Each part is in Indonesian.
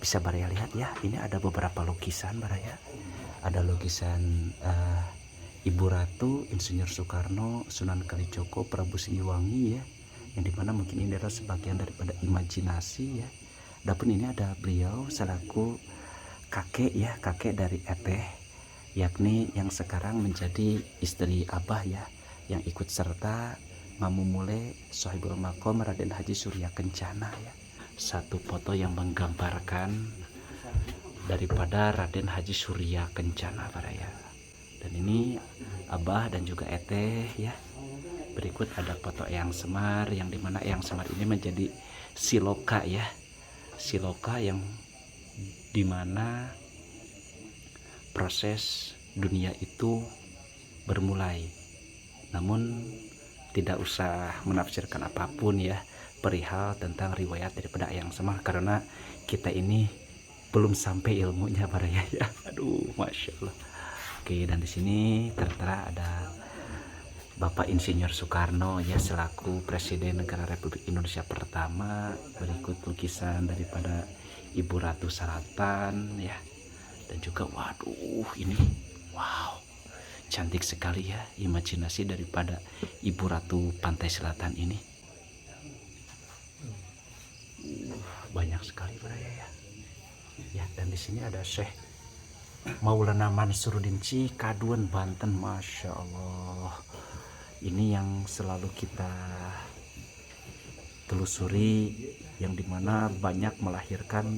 bisa Baraya lihat ya, ini ada beberapa lukisan Baraya. Ada lukisan Ibu Ratu, Insinyur Soekarno, Sunan Kalijogo, Prabu Siliwangi ya, yang dimana mungkin ini adalah sebagian daripada imajinasi ya. Adapun ini ada beliau selaku kakek ya, kakek dari Eteh, yakni yang sekarang menjadi istri Abah ya, yang ikut serta ngamumule Sohibul Makom Raden Haji Surya Kencana ya. Satu foto yang menggambarkan daripada Raden Haji Surya Kencana Baraya. Dan ini Abah dan juga Eteh ya. Berikut ada foto Eyang Semar, yang dimana Eyang Semar ini menjadi siloka ya, siloka yang dimana proses dunia itu bermulai. Namun tidak usah menafsirkan apapun ya perihal tentang riwayat daripada Eyang Semar, karena kita ini belum sampai ilmunya Baraya ya. Aduh, masya Allah. Oke, dan di sini tertera ada Bapak Insinyur Soekarno ya, selaku Presiden Negara Republik Indonesia pertama. Berikut lukisan daripada Ibu Ratu Saratan ya. Dan juga waduh, ini wow, cantik sekali ya imajinasi daripada Ibu Ratu Pantai Selatan ini. Banyak sekali Baraya ya. Ya, dan di sini ada Syekh Maulana Mansuruddin Cikaduen Banten, masya Allah. Ini yang selalu kita telusuri, yang dimana banyak melahirkan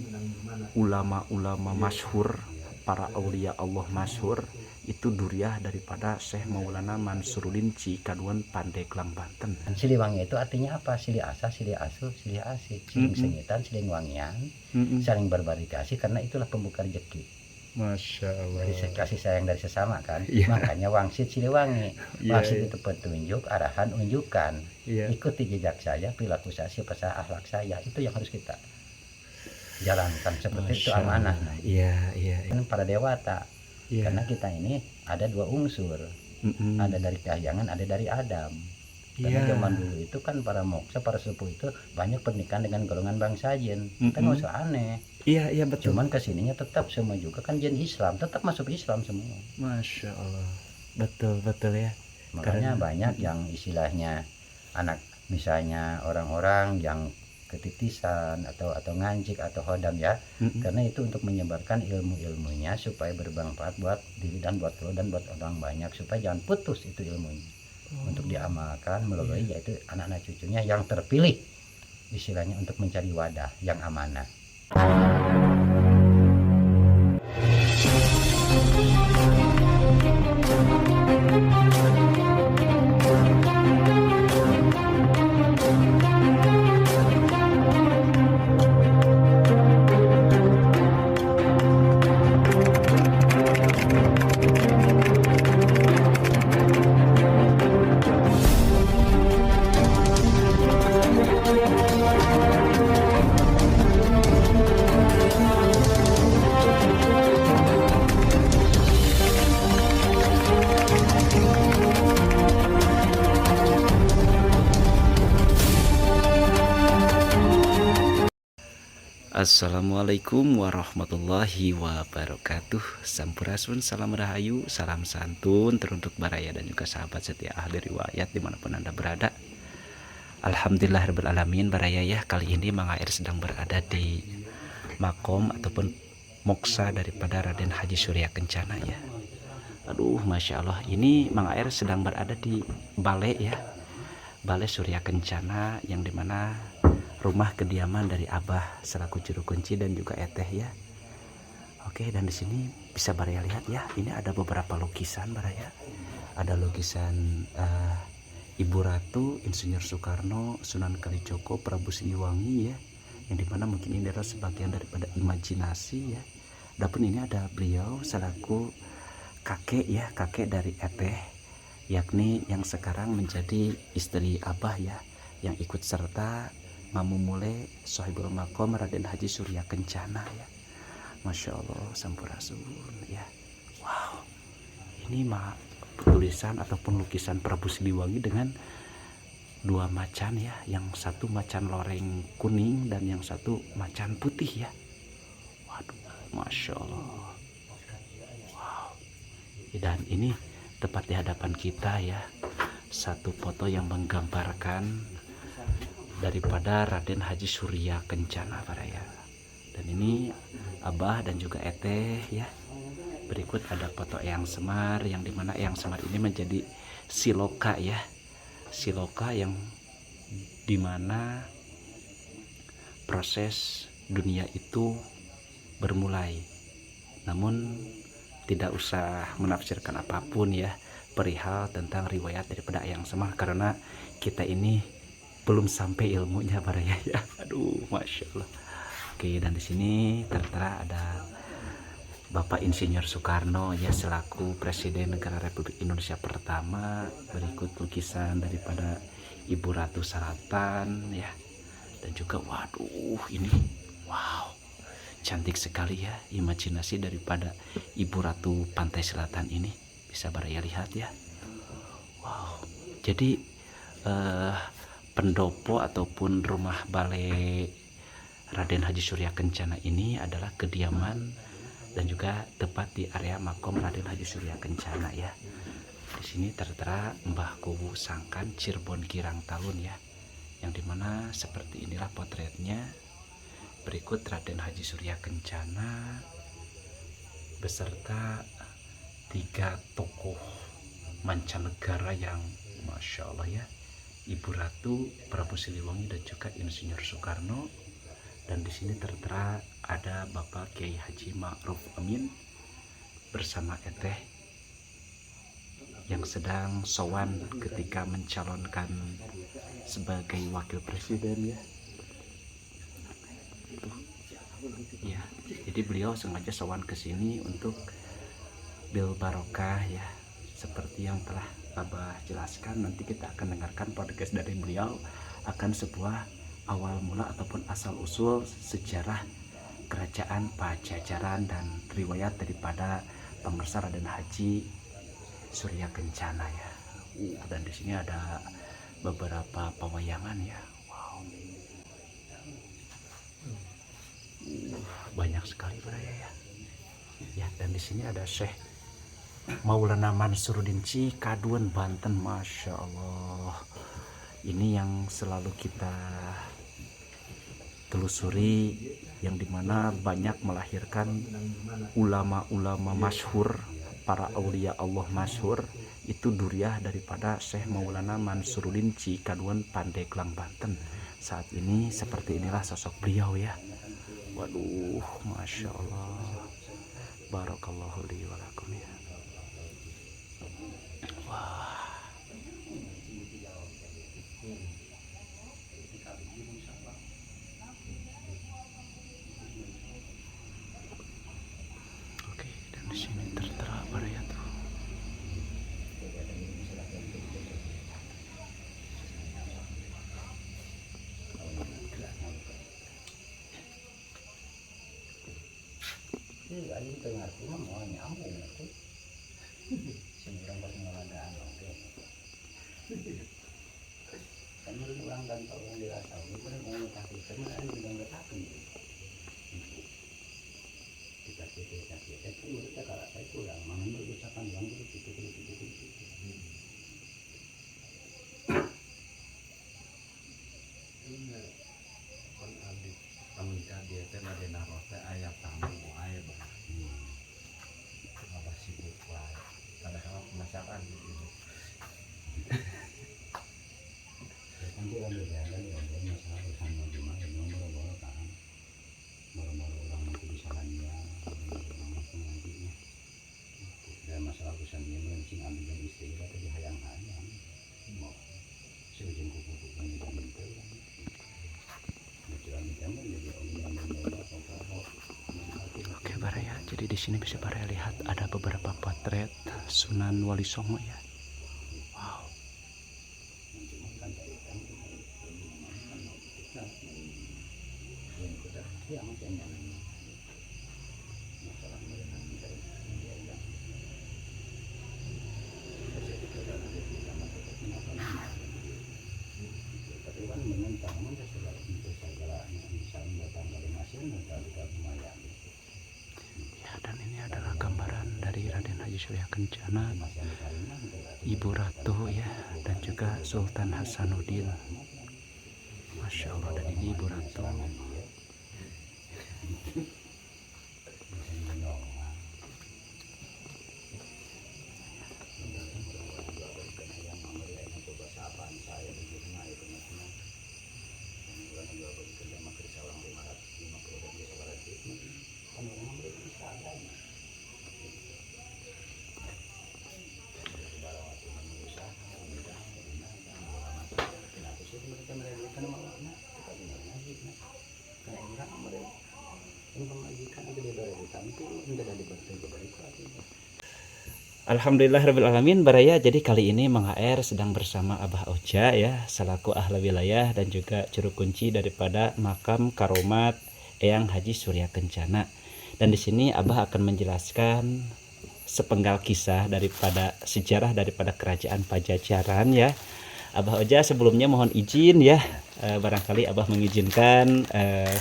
ulama-ulama masyhur, para aulia Allah masyhur, itu duriah daripada Syekh Maulana Mansuruddin Cikaduen Pandeglang Banten. Siliwangi itu artinya apa? Sili asa, sili asu, sili asih, siling sengitan, siling wangian, saling berbagi kasih, karena itulah pembuka rezeki. Masya Allah. Kasih sayang dari sesama kan. Yeah. Makanya wangsit Siliwangi. Yeah. Wangsit itu petunjuk, arahan, unjukan. Yeah. Ikuti jejak saya, perilaku saya, sifat akhlak saya. Itu yang harus kita jalankan. Seperti Masya itu amanah. Iya, iya. Para dewata. Yeah. Karena kita ini ada dua unsur. Ada dari kahyangan, ada dari Adam. Karena zaman dulu itu kan para moksa, para sepuh itu banyak pernikahan dengan golongan bangsa jin. Kita nggak usah aneh. Iya, iya betul. Cuman kesininya tetap semua juga kan jin Islam, tetap masuk Islam semua. Masya Allah, betul betul ya. Makanya banyak yang istilahnya anak, misalnya orang-orang yang ketitisan atau ngancik atau hodam ya, karena itu untuk menyebarkan ilmu-ilmunya supaya bermanfaat buat diri dan buat lo dan buat orang banyak, supaya jangan putus itu ilmunya. Untuk diamalkan melalui yaitu anak-anak cucunya yang terpilih, istilahnya untuk mencari wadah yang amanah. Assalamualaikum warahmatullahi wabarakatuh. Sampurasun, salam rahayu, salam santun teruntuk Baraya dan juga sahabat setia ahli riwayat dimanapun Anda berada. Alhamdulillahirrahmanirrahim Baraya ya. Kali ini Mang Air sedang berada di makom ataupun moksa daripada Raden Haji Surya Kencana ya. Aduh, masya Allah, ini Mang Air sedang berada di balai ya, Balai Surya Kencana, yang dimana rumah kediaman dari Abah selaku juru kunci dan juga Eteh ya. Oke, dan di sini bisa Baraya lihat ya, ini ada beberapa lukisan Baraya. Ada lukisan Ibu Ratu, Insinyur Soekarno, Sunan Kalijogo, Prabu Siliwangi ya, yang dimana mungkin ini adalah sebagian daripada imajinasi ya. Adapun ini ada beliau selaku kakek ya, kakek dari Eteh, yakni yang sekarang menjadi istri Abah ya, yang ikut serta ngamumule Sohibul Makom Raden Haji Surya Kencana ya. Masya Allah, sampurasun ya. Wow, ini mah tulisan ataupun lukisan Prabu Siliwangi dengan dua macan ya, yang satu macan loreng kuning dan yang satu macan putih ya. Masya Allah. Dan ini tepat di hadapan kita ya, satu foto yang menggambarkan daripada Raden Haji Surya Kencana para ya. Dan ini Abah dan juga Eteh ya. Berikut ada foto Eyang Semar, yang dimana Eyang Semar ini menjadi siloka ya, siloka yang dimana proses dunia itu bermulai. Namun tidak usah menafsirkan apapun ya perihal tentang riwayat daripada Eyang Semar, karena kita ini belum sampai ilmunya para ya. Aduh, masya Allah. Oke, dan di sini tertera ada Bapak Insinyur Soekarno ya selaku Presiden Negara Republik Indonesia pertama. Berikut lukisan daripada Ibu Ratu Saratan ya. Dan juga waduh ini wow, cantik sekali ya imajinasi daripada Ibu Ratu Pantai Selatan ini. Bisa baraya lihat ya. Wow. Jadi pendopo ataupun rumah balai Raden Haji Surya Kencana ini adalah kediaman dan juga tepat di area makom Raden Haji Surya Kencana ya. Di sini tertera Mbah Kuwu Sangkan Cirebon Kirang Talun ya, yang dimana seperti inilah potretnya. Berikut Raden Haji Surya Kencana beserta 3 tokoh mancanegara yang masya Allah ya, Ibu Ratu, Prabu Siliwangi dan juga Insinyur Soekarno. Dan di sini tertera ada Bapak Kiai Haji Ma'ruf Amin bersama Eteh yang sedang sowan ketika mencalonkan sebagai wakil presiden ya. Ya, jadi beliau sengaja sowan ke sini untuk bil barokah ya, seperti yang telah Abah jelaskan. Nanti kita akan dengarkan podcast dari beliau akan sebuah awal mula ataupun asal usul sejarah kerajaan Pajajaran dan riwayat daripada pemirsa Raden Haji Surya Kencana ya. Dan di sini ada beberapa pewayangan ya. Wow. Banyak sekali beraya ya. Ya, dan di sini ada Syekh Maulana Mansuruddin Cikaduen Banten, masya Allah. Ini yang selalu kita telusuri, yang dimana banyak melahirkan ulama-ulama masyhur, para aulia Allah masyhur. Itu duriah daripada Syekh Maulana Mansuruddin Cikaduen Pandeglang Banten. Saat ini seperti inilah sosok beliau ya. Waduh, masya Allah. Barakallahu li wa lakum ya. Wah. Oke, dan di sini tertera apa ya tuh? Ini tengah rumah mau nyambung itu. Semurang pas ngelandaan oke. Kan orang dan tahu yang dirasa, itu kan mau kaki sebenarnya juga nggak kaki. Kita itu kita kalau saya kurang, mana ucapan yang gitu. Kon abdi pamita dia teh ada narota ayat tamu ayat bah. Apa sibuk wae. Padahal masakan gitu. Kan dia ambil jalan ya, masalah sama gimana nomor kan. Nomor orang itu bisa hanya nomor pengajinya. Dan masalah urusan dia mungkin ambil dari istri tadi hayang-hayang. Mau seujung kuku-kuku yang diminta. Oke Baraya, jadi di sini bisa Baraya lihat ada beberapa potret Sunan Wali Songo ya. Wow. Surya Kencana, Ibu Ratu ya, dan juga Sultan Hasanuddin. Masya Allah, dan ini Ibu Ratu. Alhamdulillahirrahmanirrahim Baraya. Jadi kali ini Mang HR sedang bersama Abah Oja ya, selaku ahli wilayah dan juga juru kunci daripada makam Karomat Eyang Haji Surya Kencana. Dan di sini Abah akan menjelaskan sepenggal kisah daripada sejarah daripada kerajaan Pajajaran ya. Abah Oja sebelumnya mohon izin ya, barangkali Abah mengizinkan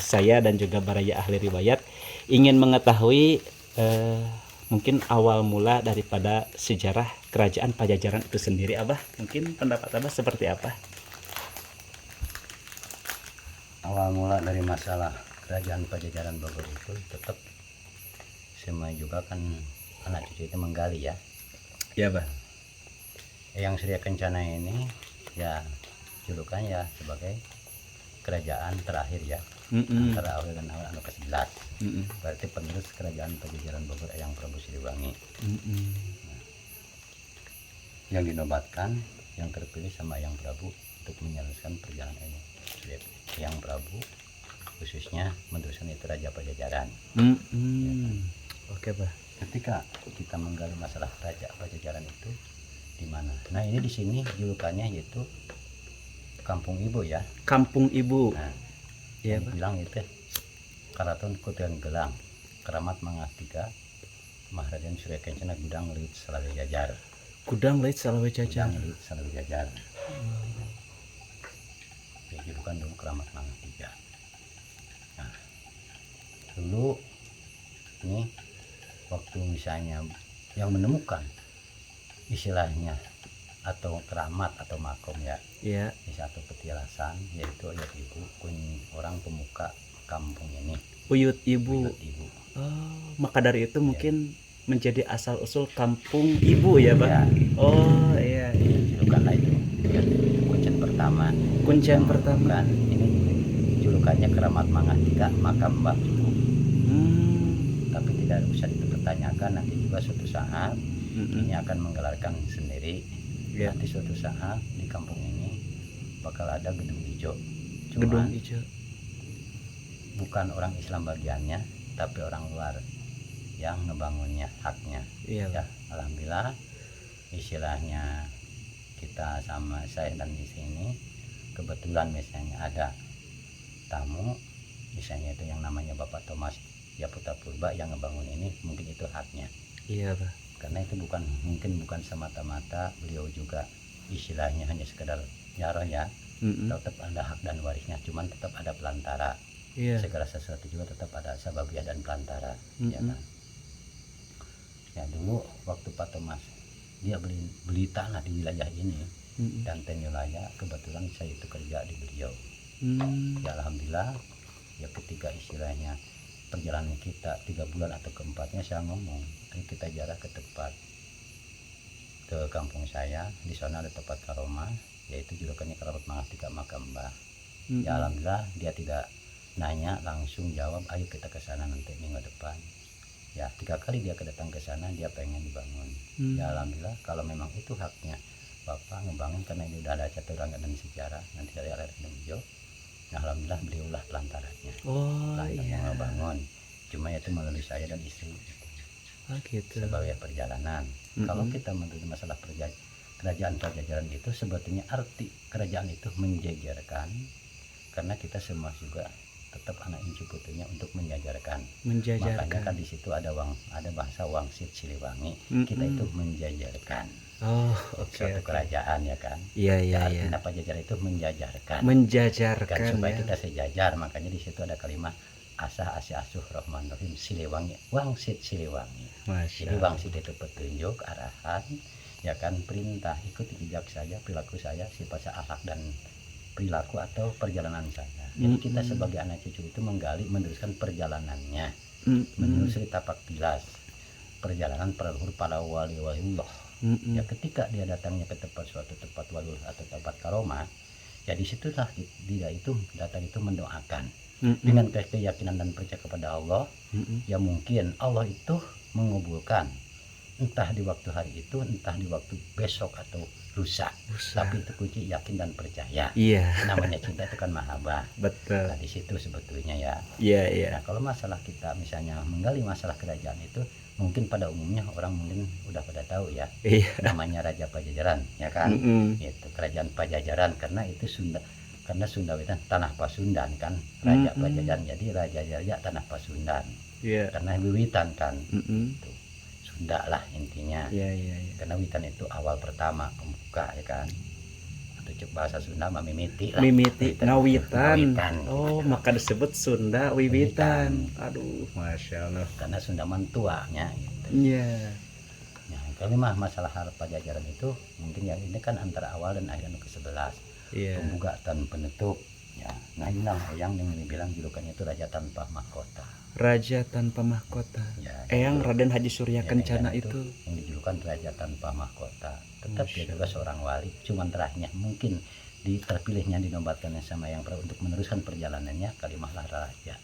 saya dan juga Baraya ahli riwayat ingin mengetahui mungkin awal mula daripada sejarah kerajaan Pajajaran itu sendiri. Abah, mungkin pendapat Abah seperti apa? Awal mula dari masalah kerajaan Pajajaran Bogor itu tetap semua juga kan anak cucu itu menggali ya. Ya, Bah. Eyang Surya Kencana ini ya julukannya ya sebagai kerajaan terakhir ya, antara awal dan awal anu ke-11. Berarti penerus kerajaan Pajajaran Bogor Eyang Prabu Siliwangi. Nah, yang dinobatkan, yang terpilih sama Eyang Prabu untuk menyelesaikan perjalanan ini. Eyang Prabu khususnya meneruskan itu Raja Pajajaran. Ya kan? Oke, Bah. Ketika kita menggali masalah Raja Pajajaran itu di mana? Nah, ini di sini julukannya yaitu Kampung Ibu ya. Kampung Ibu. Nah, Ya, yang Bah. bilang itu Karaton Kutean Gelang, Keramat Mangastika, Mahraden Surya Kencana Gudang Lit Salawe Jajar. Gudang Leit Salawe Jajar. Gudang Lit Salawe Jajar. Ya, julukan dulu Keramat Mangastika. Nah, dulu ini waktu misalnya yang menemukan istilahnya atau keramat atau makom ya, Iya. di satu petilasan yaitu ayat ibu orang pemuka kampung ini, Uyut Ibu. Uyut Ibu. Oh, maka dari itu mungkin menjadi asal usul Kampung Ibu ya, Bah. Ya, Oh, iya. julukanlah itu ya, kuncen pertama. Kuncian Yang pertama. menemukan ini julukannya Keramat Mangastika makam Mbah Ibu. Tapi tidak usah dipertanyakan, nanti juga suatu saat ini akan menggelarkan sendiri. Ya. Nanti suatu saat di kampung ini bakal ada gedung hijau. Gedung Cuman hijau. bukan orang Islam bagiannya, tapi orang luar yang ngebangunnya, haknya. Iya. Ya, alhamdulillah istilahnya kita sama saya dan di sini kebetulan misalnya ada tamu, misalnya itu yang namanya Bapak Thomas Yaputa Purba yang ngebangun ini, mungkin itu haknya. Iya, Bah. Karena itu mungkin bukan semata-mata beliau juga istilahnya hanya sekedar nyaroh ya, tetap ada hak dan warisnya, cuman tetap ada pelantara. Iya. Segala sesuatu juga tetap ada sababiah dan pelantara. Ya kan? Ya, dulu waktu Pak Thomas dia beli tanah di wilayah ini dan wilayah, kebetulan saya itu kerja di beliau. Ya alhamdulillah ya, ketika istilahnya perjalanan kita 3 bulan atau keempatnya saya ngomong, ayo kita jarak ke tempat ke kampung saya, di sana ada tempat karoma, yaitu julukannya Keramat Mangastika makam Mbah. Ya alhamdulillah dia tidak nanya, langsung jawab ayo kita ke sana nanti minggu depan. Ya 3 kali dia kedatang ke sana, dia pengen dibangun. Ya alhamdulillah kalau memang itu haknya Bapak ngebangun, karena ini udah ada caturan dan sejarah, nanti saya lihat hijau. Nah, alhamdulillah beliaulah pelantarannya. Oh, Pelantarnya ngebangun. Cuma itu melalui saya dan istri gitu. sebagai perjalanan. Kalau kita menurut masalah kerajaan Pajajaran itu sebetulnya arti kerajaan itu menjajarkan, karena kita semua juga tetap anak incu putunya untuk menjajarkan. Makanya kan di situ ada bahasa Wangsit Siliwangi. Kita itu menjajarkan. Oh, Suatu kerajaan ya kan. Iya. Artinya Pajajaran itu menjajarkan. Menjajarkan supaya ya. kita sejajar, makanya di situ ada kalimat asuh Rahman Rahim Siliwangi Wangsit Siliwangi. Masya Jadi Allah. wangsit itu petunjuk, arahan, ya kan, perintah, ikuti jejak saya, perilaku saya, sifat saya, akhlak dan perilaku atau perjalanan saya. Jadi kita sebagai anak cucu itu menggali, meneruskan perjalanannya, menelusuri tapak tilas perjalanan para leluhur, para wali-waliullah. Ya ketika dia datangnya ke suatu tempat waliullah atau tempat karomah, ya disitulah dia itu datang itu mendoakan dengan keyakinan dan percaya kepada Allah. Ya mungkin Allah itu mengabulkan, entah di waktu hari itu, entah di waktu besok atau lusa. Tapi itu kunci yakin dan percaya. Iya, Namanya cinta itu kan mahabbah. betul. Nah di situ sebetulnya ya. Iya, iya. Nah kalau masalah kita misalnya menggali masalah kerajaan itu, mungkin pada umumnya orang mungkin udah pada tahu ya, Iya. namanya Raja Pajajaran, ya kan? Itu kerajaan Pajajaran, karena itu Sunda, karena Sunda itu tanah Pasundan kan, Raja Pajajaran, jadi raja tanah Pasundan. Iya. Karena wiwitan kan, itu Sunda lah intinya. Iya, iya, iya. Karena wiwitan itu awal pertama pembuka, ya kan? Atau cek bahasa Sunda mah mimiti lah. Mimiti, ngawitan. Ngawitan. Oh, maka disebut Sunda wiwitan. Aduh, Masya Allah. Karena Sunda mentuanya gitu. Iya. Nah, kalau mah masalah hal Pajajaran itu mungkin ya ini kan antara awal dan akhir ke-11. Iya. Pembuka dan penutup. Ya, nah inilah yang dibilang julukannya itu raja tanpa mahkota. Raja tanpa mahkota. Ya, Eyang itu. Raden Haji Surya Ya, Kencana yang itu. yang dijulukan raja tanpa mahkota. Tetap dia Masya juga seorang wali, cuman terakhirnya mungkin terpilihnya dinobatkannya sama yang untuk meneruskan perjalanannya kalimatlah raja.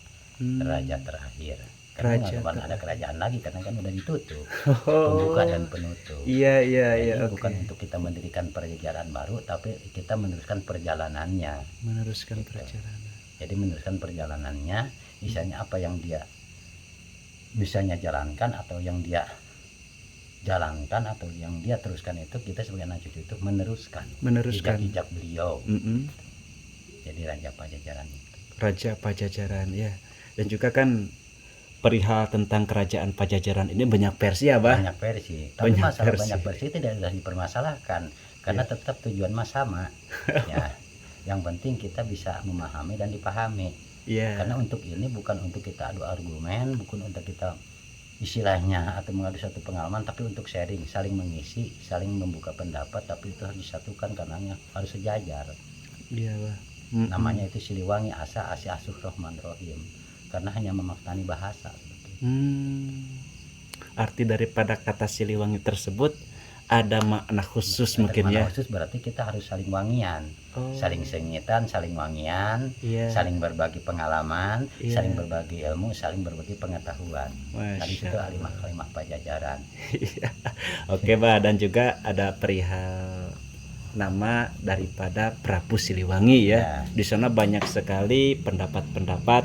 Raja terakhir. Karena Raja nggak ada kerajaan lagi karena kan udah ditutup. Oh. Pembuka dan penutup. Iya, iya, Jadi iya. bukan Oke. untuk kita mendirikan perjalanan baru, tapi kita meneruskan perjalanannya. Meneruskan Gitu. perjalanan. Jadi meneruskan perjalanannya, misalnya apa yang dia bisanya jalankan atau yang dia jalankan atau yang dia teruskan itu, kita sebagai anak cucu itu meneruskan Meneruskan. jejak beliau. Mm-mm. Jadi Raja Pajajaran itu. Raja Pajajaran ya. Dan juga kan perihal tentang kerajaan Pajajaran ini banyak versi ya, Bah? Banyak versi. Tapi Banyak masalah versi. banyak versi tidak sudah dipermasalahkan karena tetap tujuan mah sama. Ya. Yang penting kita bisa memahami dan dipahami. Iya. Karena untuk ini bukan untuk kita adu argumen, bukan untuk kita istilahnya atau mengadu satu pengalaman, tapi untuk sharing, saling mengisi, saling membuka pendapat, tapi itu harus disatukan karena harus sejajar. Iya, Bah. Namanya itu Siliwangi Asa Asi Asuh Rahman Rohim, karena hanya memaktani bahasa. Arti daripada kata Siliwangi tersebut ada makna khusus Ada mungkin makna ya. khusus berarti kita harus saling wangian, saling sengitan, saling wangian, Iya. saling berbagi pengalaman, Iya. saling berbagi ilmu, saling berbagi pengetahuan. Tadi itu Masya kalimah-kalimah Pajajaran. Iya. Oke, Bah, dan juga ada perihal nama daripada Prabu Siliwangi ya. Ya. Di sana banyak sekali pendapat-pendapat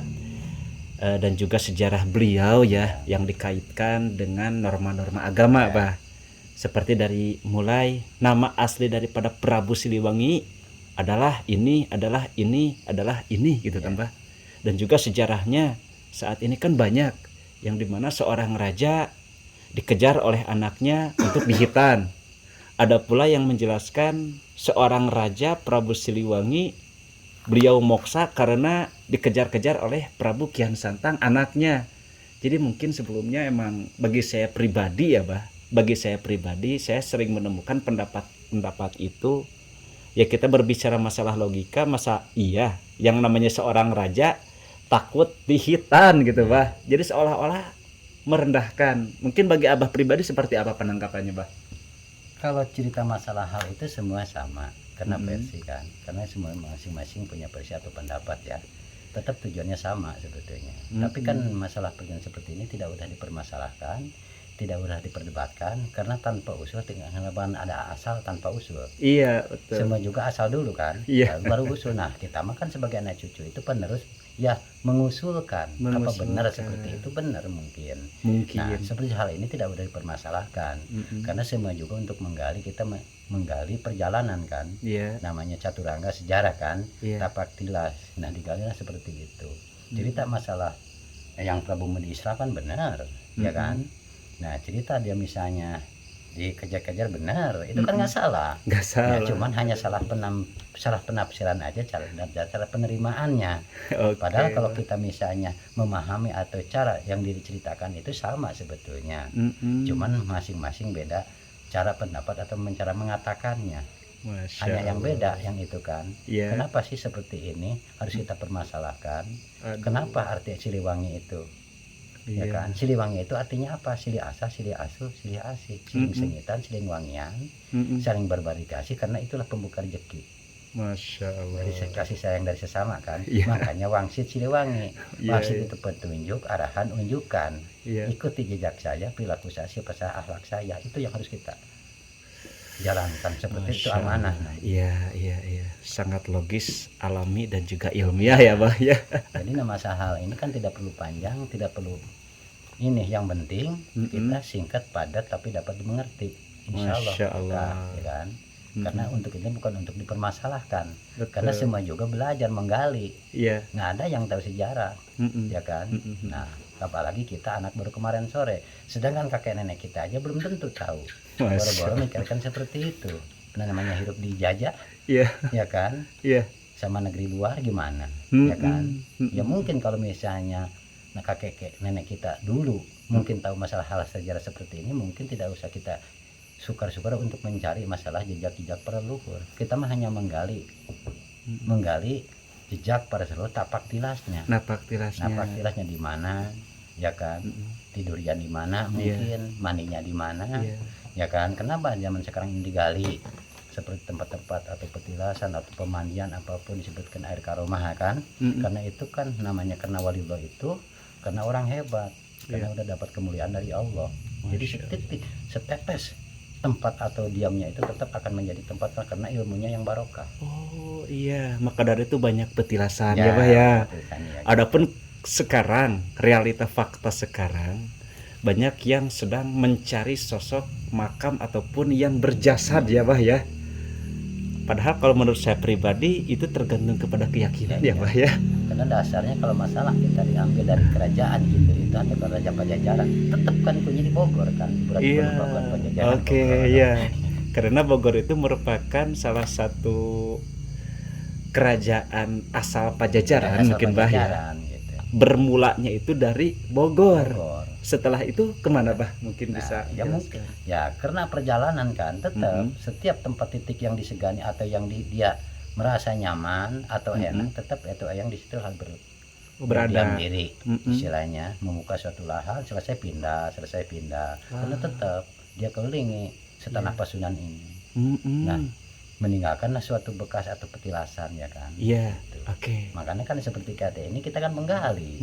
dan juga sejarah beliau ya yang dikaitkan dengan norma-norma agama, Ya. Bah. Seperti dari mulai nama asli daripada Prabu Siliwangi adalah ini, adalah ini, adalah ini gitu kan, Bah. Dan juga sejarahnya saat ini kan banyak yang dimana seorang raja dikejar oleh anaknya untuk dihitan. Ada pula yang menjelaskan seorang raja Prabu Siliwangi beliau moksa karena dikejar-kejar oleh Prabu Kian Santang anaknya. Jadi mungkin sebelumnya emang bagi saya pribadi ya, Bah, bagi saya pribadi saya sering menemukan pendapat itu. Ya kita berbicara masalah logika, masa iya yang namanya seorang raja takut dihitan gitu, Bah. Jadi seolah-olah merendahkan. Mungkin bagi Abah pribadi seperti apa penangkapannya, Bah? Kalau cerita masalah hal itu semua sama, karena versi kan, karena semua masing-masing punya versi atau pendapat ya. Tetap tujuannya sama sebetulnya. Tapi kan masalah perjanjian seperti ini tidak mudah dipermasalahkan, tidak mudah diperdebatkan, karena tanpa usul, tinggal ada asal tanpa usul. Iya, betul. Semua juga asal dulu kan, Iya. baru usul. Nah kita mah kan sebagai anak cucu itu penerus ya mengusulkan. Apa benar seperti itu, benar mungkin. Nah seperti hal ini tidak mudah dipermasalahkan, karena semua juga untuk menggali, kita menggali perjalanan kan. Namanya caturangga sejarah kan, tapak tilas. Nah digalilah seperti itu. Cerita masalah yang Prabu Medi Isra kan benar, ya kan. Nah cerita dia misalnya dikejar-kejar benar, itu kan nggak salah. Nggak Ya salah. cuman hanya salah penafsiran aja cara penerimaannya. Padahal kalau Oke. kita misalnya memahami atau cara yang diceritakan itu sama sebetulnya. Mm-mm. Cuman masing-masing beda cara pendapat atau cara mengatakannya. Masya Hanya yang Allah. beda yang itu kan. Iya. Kenapa sih seperti ini harus kita permasalahkan? Aduh. Kenapa arti Siliwangi itu? Ya Iya. kan, Siliwangi itu artinya apa? Silih asa, silih asuh, silih asih, siling Mm-mm. sengitan, siling wangian, Mm-mm. saling berbagi kasih karena itulah pembuka rezeki. Masya Allah. Dari kasih sayang dari sesama kan. Iya. Makanya wangsit Siliwangi. Iya, Wangsit iya. itu petunjuk, arahan, unjukan. Iya. Ikuti jejak saya, perilaku saya, sifat akhlak saya. Itu yang harus kita jalankan seperti itu, Masya amanah. Allah. Iya, iya, iya. Sangat logis, alami dan juga ilmiah ya, Bah ya. Jadi nama hal ini kan tidak perlu panjang, tidak perlu ini, yang penting kita singkat padat tapi dapat dimengerti, insya Allah, Masya Allah. ya kan. Karena untuk ini bukan untuk dipermasalahkan, Betul. karena semua juga belajar menggali, Iya. nggak ada yang tahu sejarah, Mm-mm. ya kan. Mm-mm. Nah apalagi kita anak baru kemarin sore, sedangkan kakek nenek kita aja belum tentu tahu, Masya baru-baru Allah. mikirkan seperti itu. Nah, namanya hidup dijajah, Iya. ya kan, Iya. sama negeri luar gimana, ya kan. Mm-mm. Ya mungkin kalau misalnya kakek nenek kita dulu mungkin tahu masalah hal sejarah seperti ini, mungkin tidak usah kita sukar-sukar untuk mencari masalah jejak-jejak para leluhur. Kita mah hanya menggali jejak para leluhur, tapak tilasnya. Napak tilasnya. Napak tilasnya di mana, ya kan? Tidurnya di mana mungkin, mandinya di mana, Iya. ya kan? Kenapa zaman sekarang ini digali seperti tempat-tempat atau petilasan atau pemandian apapun disebutkan air karomah kan? Mm-mm. Karena itu kan namanya, karena waliullah itu karena orang hebat, karena udah dapat kemuliaan dari Allah. Jadi setitik setetes tempat atau diamnya itu tetap akan menjadi tempat karena ilmunya yang barokah. Oh iya, maka dari itu banyak petilasan ya, Bah ya. Adapun sekarang realita fakta sekarang banyak yang sedang mencari sosok makam ataupun yang berjasad ya, Bah ya. Padahal kalau menurut saya pribadi itu tergantung kepada keyakinan ya, Bah ya. Karena dasarnya kalau masalah kita diambil dari kerajaan Hindu itu atau kerajaan Pajajaran, tetap kan punya di Bogor kan, Iya. Pajajaran. Oke, ya. Karena Bogor itu merupakan salah satu kerajaan asal Pajajaran, mungkin Bah ya. Gitu. Bermulanya itu dari Bogor. Bogor. Setelah itu kemana, Bah? Mungkin bisa Ya mungkin ya karena perjalanan kan tetap setiap tempat titik yang disegani atau yang dia merasa nyaman atau enak, tetap itu yang di situ harus berdiam diri, istilahnya membuka suatu lahan, selesai pindah. Karena tetap dia kelilingi setanah Pasundan ini. Nah, meninggalkanlah suatu bekas atau petilasan ya kan. Iya. Gitu. Oke. Makanya kan seperti kata ini kita kan menggali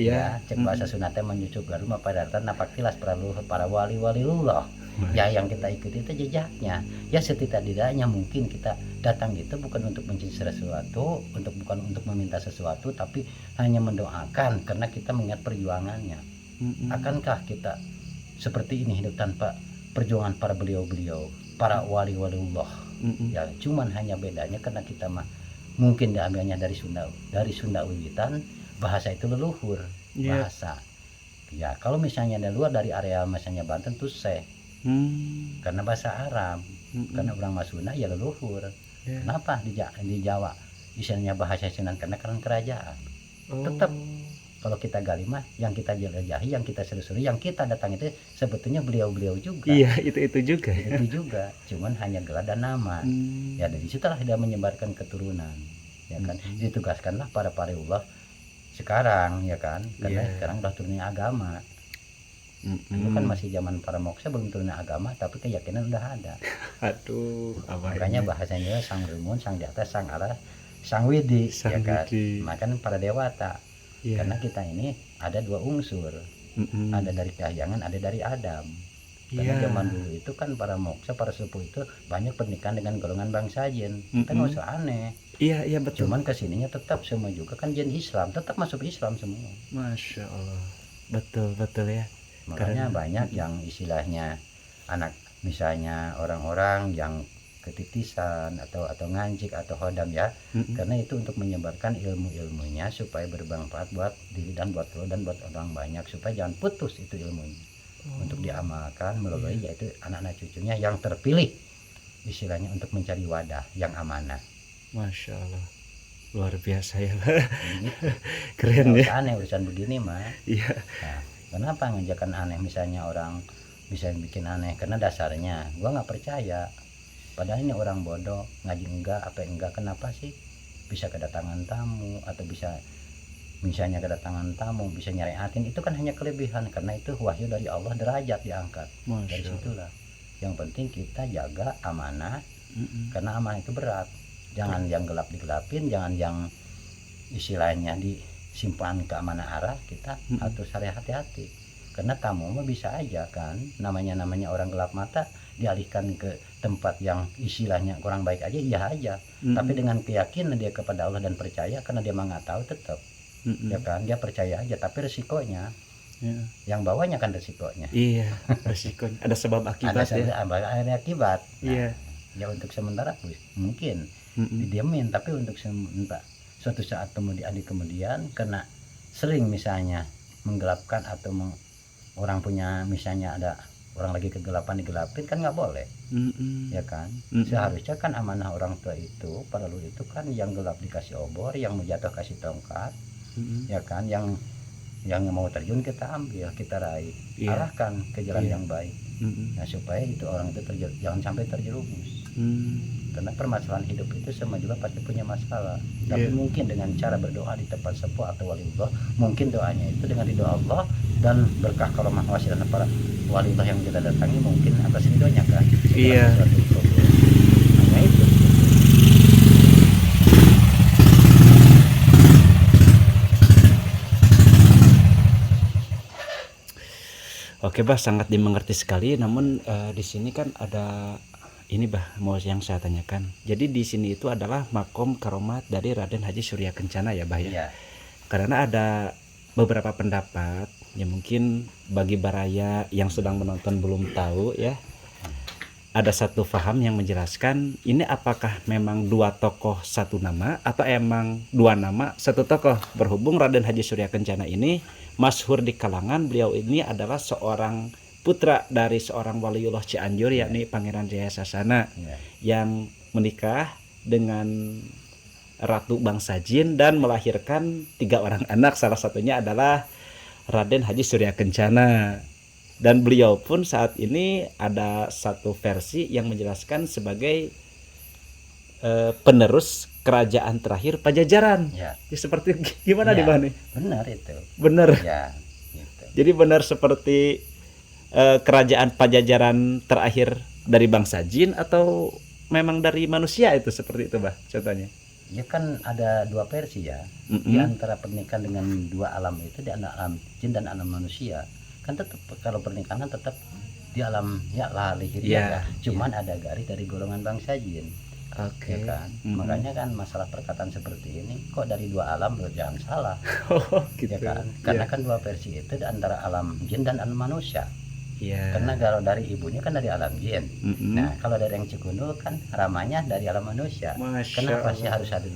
Ya. cek bahasa Sunatnya menyucuk garum apa daratan napak tilas para wali-wali Allah. Ya yang kita ikuti itu jejaknya. Ya setidak-tidaknya mungkin kita datang itu bukan untuk mencari sesuatu, bukan untuk meminta sesuatu, tapi hanya mendoakan karena kita mengingat perjuangannya. Akankah kita seperti ini hidup tanpa perjuangan para beliau-beliau, para wali-wali Allah? Ya cuman hanya bedanya karena kita mah mungkin diambilnya dari Sunda wiwitan, bahasa itu leluhur, bahasa. Ya kalau misalnya dari luar dari area misalnya Banten tuh karena bahasa Arab, karena orang Masuna ya leluhur. Kenapa di Jawa misalnya bahasa Sunan karena kerajaan. Tetap kalau kita gali mah yang kita jelajahi, yang kita selusuri, yang kita datang itu sebetulnya beliau-beliau juga. Iya, itu juga. Itu juga, cuman hanya gelar dan nama. Ya dari situlah dia menyebarkan keturunan, ya kan. Ditugaskanlah para Allah sekarang, ya kan, karena sekarang udah turunnya agama. Itu kan masih zaman para moksa belum turunnya agama, tapi keyakinan udah ada. Aduh, makanya bahasanya sang rumun, sang di atas, sang arah, sang widi, ya kan. Makanya para dewata. Karena kita ini ada dua unsur, ada dari kahyangan, ada dari Adam. Karena zaman dulu itu kan para moksa, para sepuh itu banyak pernikahan dengan golongan bangsa jin. Kita nggak usah aneh. Iya betul. Cuman kesininya tetap semua juga kan jin Islam, tetap masuk Islam semua. Masya Allah, betul ya. Makanya banyak yang istilahnya anak, misalnya orang-orang yang ketitisan atau ngancik atau hodam ya, karena itu untuk menyebarkan ilmunya supaya bermanfaat buat diri dan buat lo dan buat orang banyak, supaya jangan putus itu ilmunya. untuk diamalkan melalui yaitu anak-anak cucunya yang terpilih istilahnya untuk mencari wadah yang amanah. Masya Allah, luar biasa ya. Jadi gitu. Keren Nggak ya. usah aneh urusan begini mah. Iya. Nah, kenapa ngajakan aneh misalnya orang bisa bikin aneh? Karena dasarnya gua nggak percaya. Padahal ini orang bodoh, ngaji enggak, apa enggak, kenapa sih bisa kedatangan tamu atau bisa misalnya kedatangan tamu bisa nyariatin, itu kan hanya kelebihan karena itu wahyu dari Allah, derajat diangkat. Dari Masya Allah. situlah yang penting kita jaga amanah, Mm-mm. karena amanah itu berat. Jangan yang gelap digelapin, jangan yang istilahnya disimpan ke amanah arah, kita harus hati-hati. Karena tamu mah bisa aja kan, namanya orang gelap mata dialihkan ke tempat yang istilahnya kurang baik aja, iya aja. Tapi dengan keyakinan dia kepada Allah dan percaya, karena dia mah nggak tahu tetap, ya kan, dia percaya aja. Tapi resikonya, yang bawahnya kan resikonya. Iya, resiko. Ada sebab akibat ya. Ada akibat. Nah, Iya. ya untuk sementara mungkin didiamin, tapi untuk sementara suatu saat kemudian karena sering misalnya menggelapkan atau orang punya misalnya ada orang lagi kegelapan digelapin kan nggak boleh. Ya kan, seharusnya kan amanah orang tua itu pada dulu itu kan yang gelap dikasih obor, yang mau jatuh kasih tongkat, ya kan, yang mau terjun kita ambil, kita raih, arahkan ke jalan yang baik. Nah supaya itu orang itu jangan sampai terjerumus. Karena permasalahan hidup itu semua juga pasti punya masalah. Tapi mungkin dengan cara berdoa di tempat sepuh atau waliullah, mungkin doanya itu dengan ridho Allah dan berkah karomah wasilah para waliullah yang kita datangi, mungkin atas ridhonya kan. Iya. Hanya itu. Oke bah, sangat dimengerti sekali. Namun di sini kan ada ini bah, mau yang saya tanyakan. Jadi di sini itu adalah makom karomat dari Raden Haji Surya Kencana ya bah ya. Iya. Karena ada beberapa pendapat ya, mungkin bagi baraya yang sedang menonton belum tahu ya. Ada satu faham yang menjelaskan ini apakah memang dua tokoh satu nama atau emang dua nama satu tokoh. Berhubung Raden Haji Surya Kencana ini masyhur di kalangan, beliau ini adalah seorang putra dari seorang waliullah Cianjur, yakni Pangeran Jaya Sasana, yang menikah dengan Ratu Bangsa Jin dan melahirkan 3 orang anak. Salah satunya adalah Raden Haji Surya Kencana. Dan beliau pun saat ini ada satu versi yang menjelaskan sebagai penerus kerajaan terakhir Pajajaran. Ya, seperti gimana nih Bang nih? Benar itu. Benar. Ya, gitu. Jadi benar seperti kerajaan Pajajaran terakhir dari bangsa jin atau memang dari manusia itu, seperti itu Bah contohnya? Ya kan ada dua versi ya. Di antara pernikahan dengan dua alam itu, di alam jin dan alam manusia. Kan tetap kalau pernikahan tetap di alam ya lahir ya. Cuman ada garis dari golongan bangsa jin. Oke. Ya kan? Makanya kan masalah perkataan seperti ini kok dari dua alam, loh, jangan salah. Gitu. Ya kan? Karena kan dua versi itu di antara alam jin dan alam manusia. Karena kalau dari ibunya kan dari alam jin. Nah, kalau dari yang Cikundul kan ramanya dari alam manusia. Kenapa sih harus ada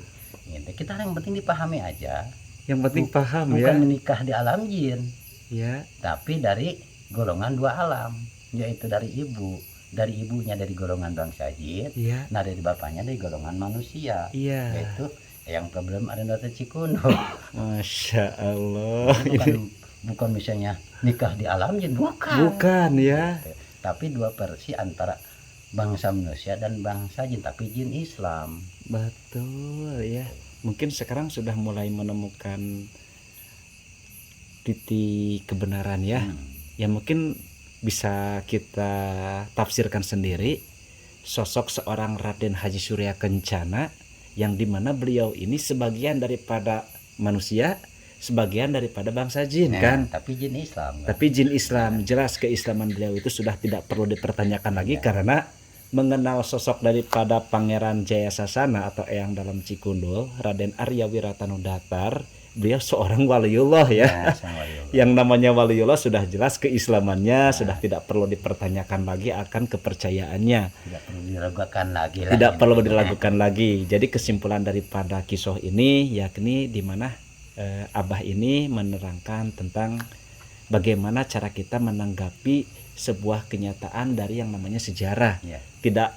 ini? Kita yang penting dipahami aja. Yang penting paham bukan ya. menikah di alam jin. Ya. Tapi dari golongan dua alam, yaitu dari ibu, dari ibunya dari golongan bangsa jin, nah dari bapaknya dari golongan manusia, yaitu yang problem ada dari Cikundul. Masya Allah. Bukan misalnya nikah di alam jin, bukan ya. Tapi dua versi antara bangsa manusia dan bangsa jin, tapi jin Islam. Betul ya. Mungkin sekarang sudah mulai menemukan titik kebenaran ya. Ya mungkin bisa kita tafsirkan sendiri sosok seorang Raden Haji Surya Kencana, yang dimana beliau ini sebagian daripada manusia, sebagian daripada bangsa jin kan. Tapi jin Islam kan? Tapi jin Islam, jelas keislaman beliau itu sudah tidak perlu dipertanyakan lagi, karena mengenal sosok daripada Pangeran Jaya Sasana atau Eyang dalam Cikundul, Raden Arya Wiratanu Datar, beliau seorang waliullah ya. Yang namanya waliullah sudah jelas keislamannya, sudah tidak perlu dipertanyakan lagi akan kepercayaannya. Tidak perlu diragukan lagi. Tidak perlu diragukan lagi. Jadi kesimpulan daripada kisah ini yakni di mana Abah ini menerangkan tentang bagaimana cara kita menanggapi sebuah kenyataan dari yang namanya sejarah. Ya. Tidak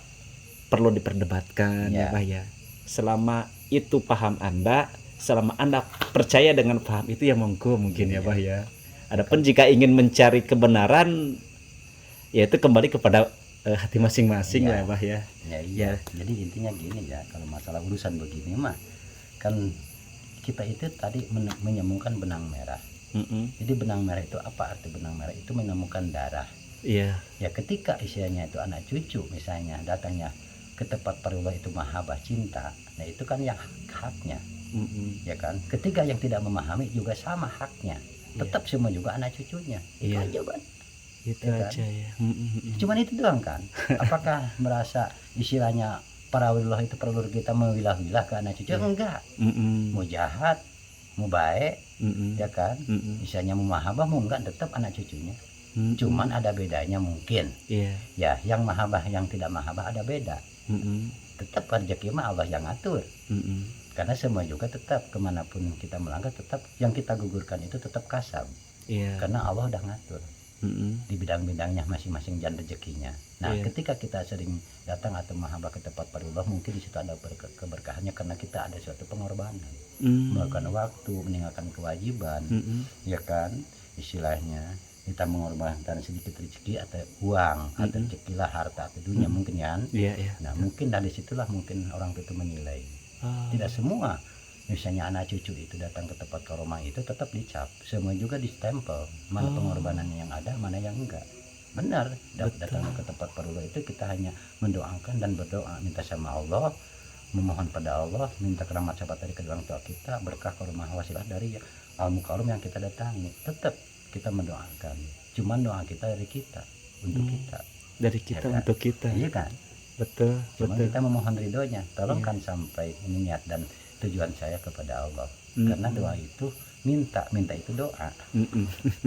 perlu diperdebatkan ya Ya. Bah ya. Selama itu paham Anda, selama Anda percaya dengan paham itu ya monggo mungkin ya Iya. Bah ya. Adapun jika ingin mencari kebenaran, ya itu kembali kepada hati masing-masing Iya. lah ya Bah ya. Ya iya. Jadi intinya gini ya, kalau masalah urusan begini mah kan kita itu tadi menemukan benang merah. Jadi benang merah itu apa arti benang merah? Itu menemukan darah. Iya. Ya ketika isinya itu anak cucu misalnya datangnya ke tempat parullah itu mahabbah cinta, nah itu kan yang haknya, ya kan. Ketika yang tidak memahami juga sama haknya, tetap semua juga anak cucunya. Itu Iya. aja kan. Itu Ya kan? aja ya. Cuman itu doang kan. Apakah merasa istilahnya para waliullah itu perlu kita mewilah-wilah ke anak cucu? Enggak. Mau jahat, mau baik, ya kan. Misalnya mau mahabbah, mau enggak, tetap anak cucunya. Cuman ada bedanya mungkin. Iya. Ya, yang mahabbah yang tidak mahabbah ada beda. Tetap rezeki mah Allah yang atur. Karena semua juga tetap kemanapun kita melangkah, tetap yang kita gugurkan itu tetap kasab. Iya. Karena Allah udah ngatur di bidang-bidangnya masing-masing dan rezekinya. Nah, Iya. ketika kita sering datang atau mahabbah ke tempat parullah, mungkin di situ ada keberkahannya karena kita ada suatu pengorbanan, melakukan waktu, meninggalkan kewajiban, ya kan, istilahnya kita mengorbankan sedikit rezeki atau uang atau rezekilah harta atau dunia mungkin ya. Iya, iya. Nah, mungkin dari situlah mungkin orang itu menilai. Oh. Tidak semua misalnya anak cucu itu datang ke tempat karomah itu tetap dicap, semua juga distempel mana pengorbanannya yang ada, mana yang enggak. Benar, datang ke tempat parullah itu kita hanya mendoakan dan berdoa, minta sama Allah, memohon pada Allah, minta keramat sahabat dari kedua orang tua kita, berkah karomah wasilah dari al-mukarram yang kita datangi. Tetap kita mendoakan, cuman doa kita dari kita untuk kita, Dari kita Ya kan? untuk kita. iya kan. Betul, Cuma betul. kita memohon ridhonya, tolong kan sampai niat dan tujuan saya kepada Allah. Karena doa itu minta itu doa.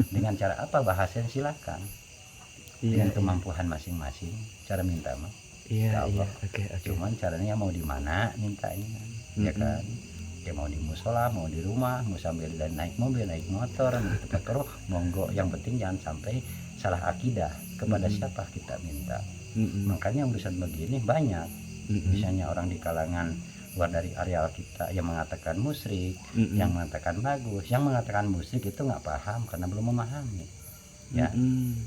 Dengan cara apa bahasanya silakan. Dengan kemampuan masing-masing cara minta mah. Iya, Ya iya. Allah. Oke, oke. Cuman caranya mau di mana mintanya, ya kan. Ya mau di musola, mau di rumah, mau sambil naik mobil, naik motor, di tempat karo, monggo. Yang penting jangan sampai salah akidah kepada siapa kita minta. Makanya urusan begini banyak. Misalnya orang di kalangan luar dari areal kita yang mengatakan musyrik, yang mengatakan bagus, yang mengatakan musyrik itu nggak paham karena belum memahami. Ya,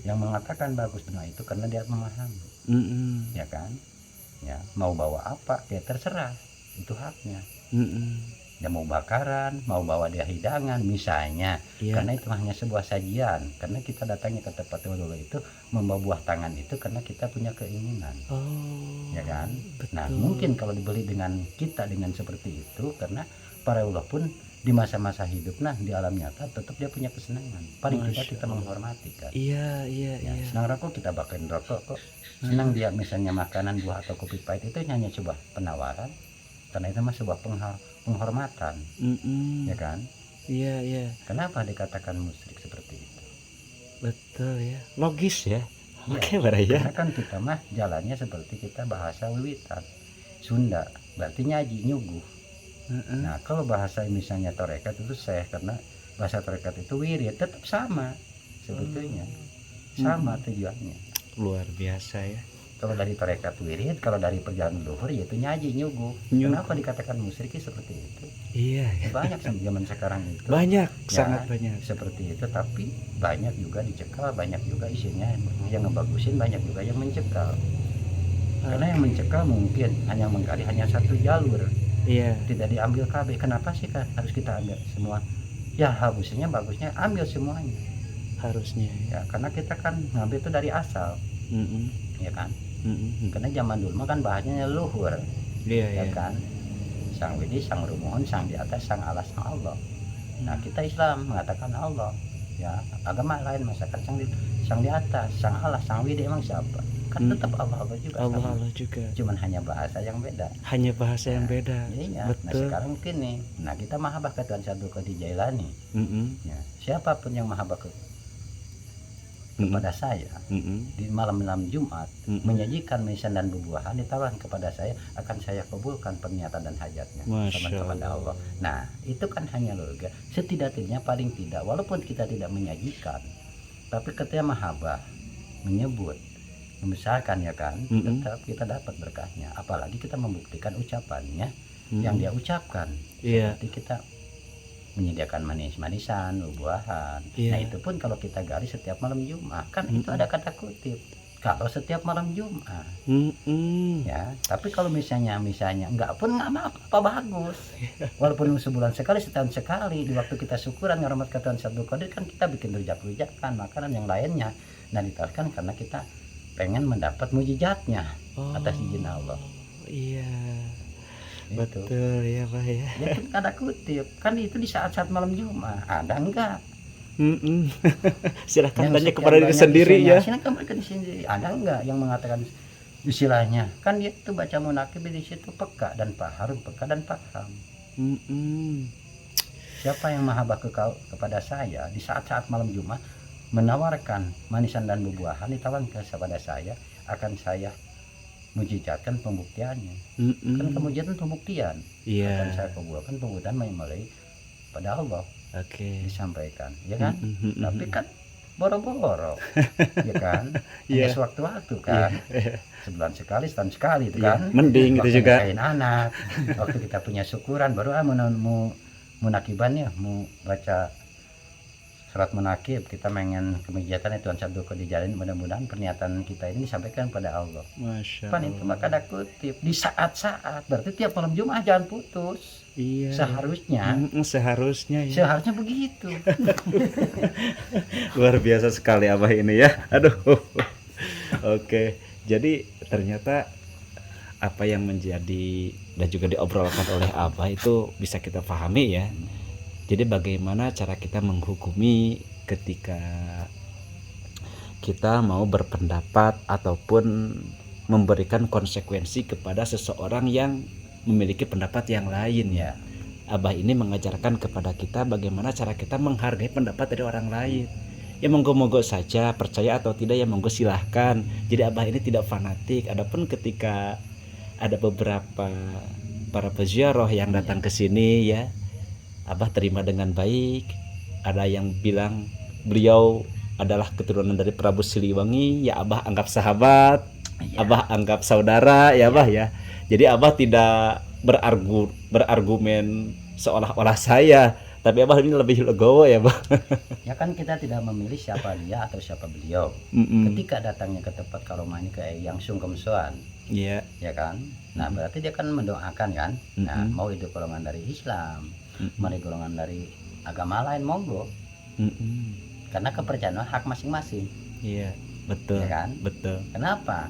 yang mengatakan bagus doa itu karena dia memahami, ya kan. Ya, mau bawa apa ya terserah, itu haknya. Ya mau bakaran, mau bawa dia hidangan misalnya, karena itu hanya sebuah sajian. Karena kita datangnya ke tempat dulu itu membawa buah tangan itu karena kita punya keinginan, ya kan. Nah mungkin kalau dibeli dengan kita dengan seperti itu, karena para ulama pun di masa-masa hidup, nah di alam nyata tetap dia punya kesenangan. Paling tidak kita menghormati kan. Iya, iya, Ya, iya. senang rokok kita bakarin rokok kok. Senang dia misalnya makanan buah atau kopi pahit itu hanya sebuah penawaran. Karena itu mah sebuah penghormatan, ya kan. Iya, iya. Kenapa dikatakan musyrik seperti itu? Betul ya. Logis ya. Ya, Oke, Baraya. karena kan kita mah jalannya seperti kita bahasa wiwitan Sunda, berarti nyaji nyuguh. Nah kalau bahasa misalnya torekat itu karena bahasa torekat itu wirid, tetap sama sebetulnya, sama tujuannya. Luar biasa ya. Kalau dari torekat wirid, kalau dari perjalanan luhur yaitu nyaji nyuguh. Kenapa dikatakan musyrik seperti itu? Iya, ya. Banyak zaman sekarang itu. Banyak, Ya, sangat banyak. seperti itu, tapi banyak juga dicekal, banyak juga isinya yang ngebagusin, banyak juga yang mencekal. Karena yang mencekal mungkin hanya menggali hanya satu jalur, Iya. tidak diambil KB. Kenapa sih kan harus kita ambil semua? Ya harusnya bagusnya ambil semuanya. Harusnya ya. Ya karena kita kan ngambil itu dari asal, ya kan. Karena zaman dulu mah kan bahasanya luhur, Iya, ya iya. kan. Sang Widi, Sang Rumuhun, Sang di atas, Sang Allah, Sang Allah. Nah kita Islam mengatakan Allah, ya agama lain masyarakat sang di atas, Sang Allah, Sang Widi emang siapa? Kan tetap Allah juga. Allah sama. Allah juga. Cuman hanya bahasa yang beda. Hanya bahasa yang beda. Iya. Nah Betul. sekarang mungkin nih, nah kita mahabbah ke Tuhan Syabdul Qadir Jailani. Ya, siapapun yang mahabbah kepada saya di malam-malam Jumat menyajikan mesan dan buah-buahan ditawarkan kepada saya, akan saya kabulkan perniatan dan hajatnya kepada Allah. Nah itu kan hanya logika, setidaknya paling tidak walaupun kita tidak menyajikan, Tapi ketika mahabbah menyebut, membesarkan ya kan, Mm-mm. tetap kita dapat berkahnya. Apalagi kita membuktikan ucapannya Mm-mm. yang dia ucapkan. Iya. Seperti kita menyediakan manis-manisan, buah-buahan. Iya. Nah itu pun kalau kita gali setiap malam Jumat, kan itu Mm-mm. ada kata kutip. Kalau setiap malam Jumat, Mm-mm. ya. Tapi kalau misalnya enggak pun nggak apa-apa, bagus. Walaupun sebulan sekali, setahun sekali, di waktu kita syukuran ngaramat ke Tuhan Sabtu Qadir kan kita bikin rujak-rujakan, makanan yang lainnya. Nah ditawarkan karena kita pengen mendapat mujizatnya atas izin Allah. Iya. Itu. Betul ya Pak ya. Ya kan ada kutip, kan itu di saat-saat malam Jumat. Ada enggak? Mm-mm. Silahkan Yang tanya sekian kepada diri banyak sendiri isinya, ya. silakan mereka di sini. Ada enggak yang mengatakan istilahnya? Kan dia itu baca munakib di situ peka dan paham, peka dan paham. Mm-mm. Siapa yang mahabbah kepada saya di saat-saat malam Jumat menawarkan manisan dan buah-buahan ditawarkan kepada saya, akan saya mujizatkan pembuktiannya. Mm-mm. Kan kemujizatan pembuktian. Iya. Akan saya kabulkan pembuktian melalui pada Allah Oke. disampaikan, ya kan? Mm-mm. Tapi kan boro-boro, ya kan? Iya. Hanya sewaktu-waktu kan. Sebulan sekali, setahun sekali itu Iya, kan. mending Waktu itu juga. nikahin anak, waktu kita punya syukuran baru mau munakibannya, mau baca surat munakib, kita pengen kegiatan Tuhan Sabtu Qadir dijalin, mudah-mudahan pernyataan kita ini disampaikan pada Allah. Masya Kan itu maka ada kutip di saat-saat, berarti tiap malam Jumat jangan putus. Iya. Seharusnya Seharusnya ya. seharusnya begitu. Luar biasa sekali Abah ini ya. Aduh. Oke. Jadi ternyata apa yang menjadi dan juga diobrolkan oleh Abah itu bisa kita pahami ya. Jadi bagaimana cara kita menghukumi ketika kita mau berpendapat ataupun memberikan konsekuensi kepada seseorang yang memiliki pendapat yang lain ya. Abah ini mengajarkan kepada kita bagaimana cara kita menghargai pendapat dari orang lain. Ya monggo-monggo saja, percaya atau tidak ya monggo silahkan. Jadi Abah ini tidak fanatik. Adapun ketika ada beberapa para peziarah yang datang ke sini ya, Abah terima dengan baik. Ada yang bilang beliau adalah keturunan dari Prabu Siliwangi, ya Abah anggap sahabat, Abah anggap saudara ya Abah ya. Jadi Abah tidak berargumen seolah-olah saya, tapi Abah ini lebih legowo ya Abah. Ya kan kita tidak memilih siapa dia atau siapa beliau. Ketika datangnya ke tempat karomah ini ke yang sungkem soan, Iya. ya kan. Nah berarti dia kan mendoakan kan. Nah mau itu golongan dari Islam, mau golongan dari agama lain monggo. Karena kepercayaan hak masing-masing. Iya, betul. Ya kan? Betul. Kenapa?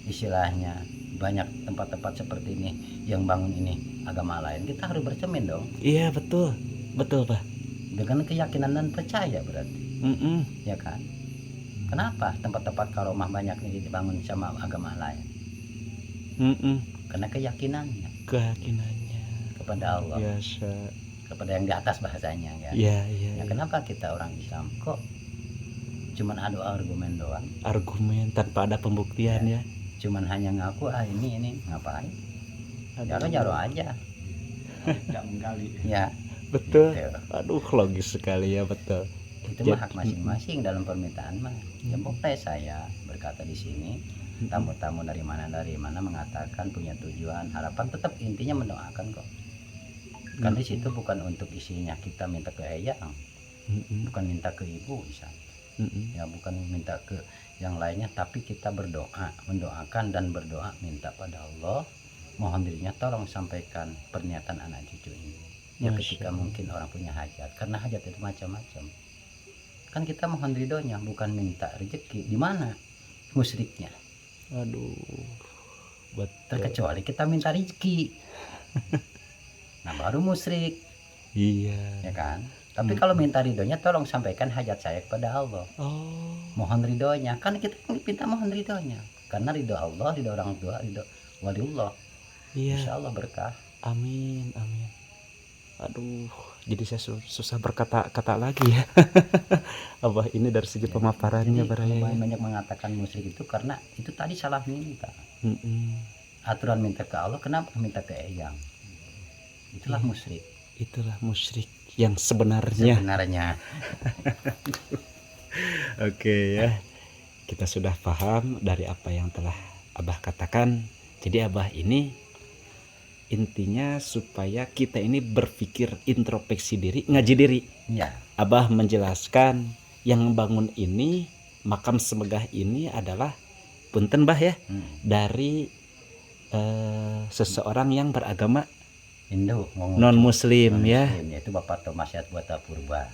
Istilahnya banyak tempat-tempat seperti ini yang bangun ini agama lain, kita harus bercermin dong. Iya betul, betul Pak. Dengan keyakinan dan percaya berarti, ya kan? Kenapa tempat-tempat karomah banyak ini dibangun sama agama lain? Karena keyakinannya kepada Allah, biasa. kepada yang di atas bahasanya ya. Iya. Ya, kenapa kita orang Islam kok cuman adu argumen doang? Argumen tanpa ada pembuktian ya. Cuman hanya ngaku ini ngapain? Jaro aja. Tidak menggali. Ya. Betul. Gitu. Aduh logis sekali ya betul. Itu mah hak masing-masing dalam permintaan mah. Ya boleh saya berkata di sini, tamu-tamu dari mana mengatakan punya tujuan, harapan, tetap intinya mendoakan kok. Karena di situ bukan untuk isinya kita minta ke eyang, bukan minta ke ibu misalnya. Ya bukan minta ke yang lainnya, tapi kita berdoa, mendoakan dan berdoa minta pada Allah, mohon dirinya tolong sampaikan pernyataan anak cucu ini. Ya ketika mungkin orang punya hajat, karena hajat itu macam-macam. Kan kita mohon ridhonya, bukan minta rezeki. Di mana musyriknya? Aduh. Betul. Terkecuali kita minta rezeki. Nah baru musyrik. Iya. Ya kan? Tapi kalau minta ridhonya tolong sampaikan hajat saya kepada Allah. Mohon ridhonya. Kan kita minta mohon ridhonya. Karena ridho Allah, ridho orang tua, ridho waliullah. Iya. Insya Allah berkah. Amin. Aduh, jadi saya susah berkata-kata lagi ya. Abah ini dari segi pemaparannya banyak mengatakan musyrik itu karena itu tadi salah minta. Aturan minta ke Allah, kenapa minta ke eyang? Itulah musyrik. Itulah musyrik yang sebenarnya. Oke ya, kita sudah paham dari apa yang telah Abah katakan. Jadi Abah ini intinya supaya kita ini berpikir introspeksi diri, ngaji diri. Ya, Abah menjelaskan yang membangun ini, makam Semegah ini adalah punten Bah ya, dari seseorang yang beragama Hindu non muslim ya. yaitu Bapak Thomas Yatbata Purba.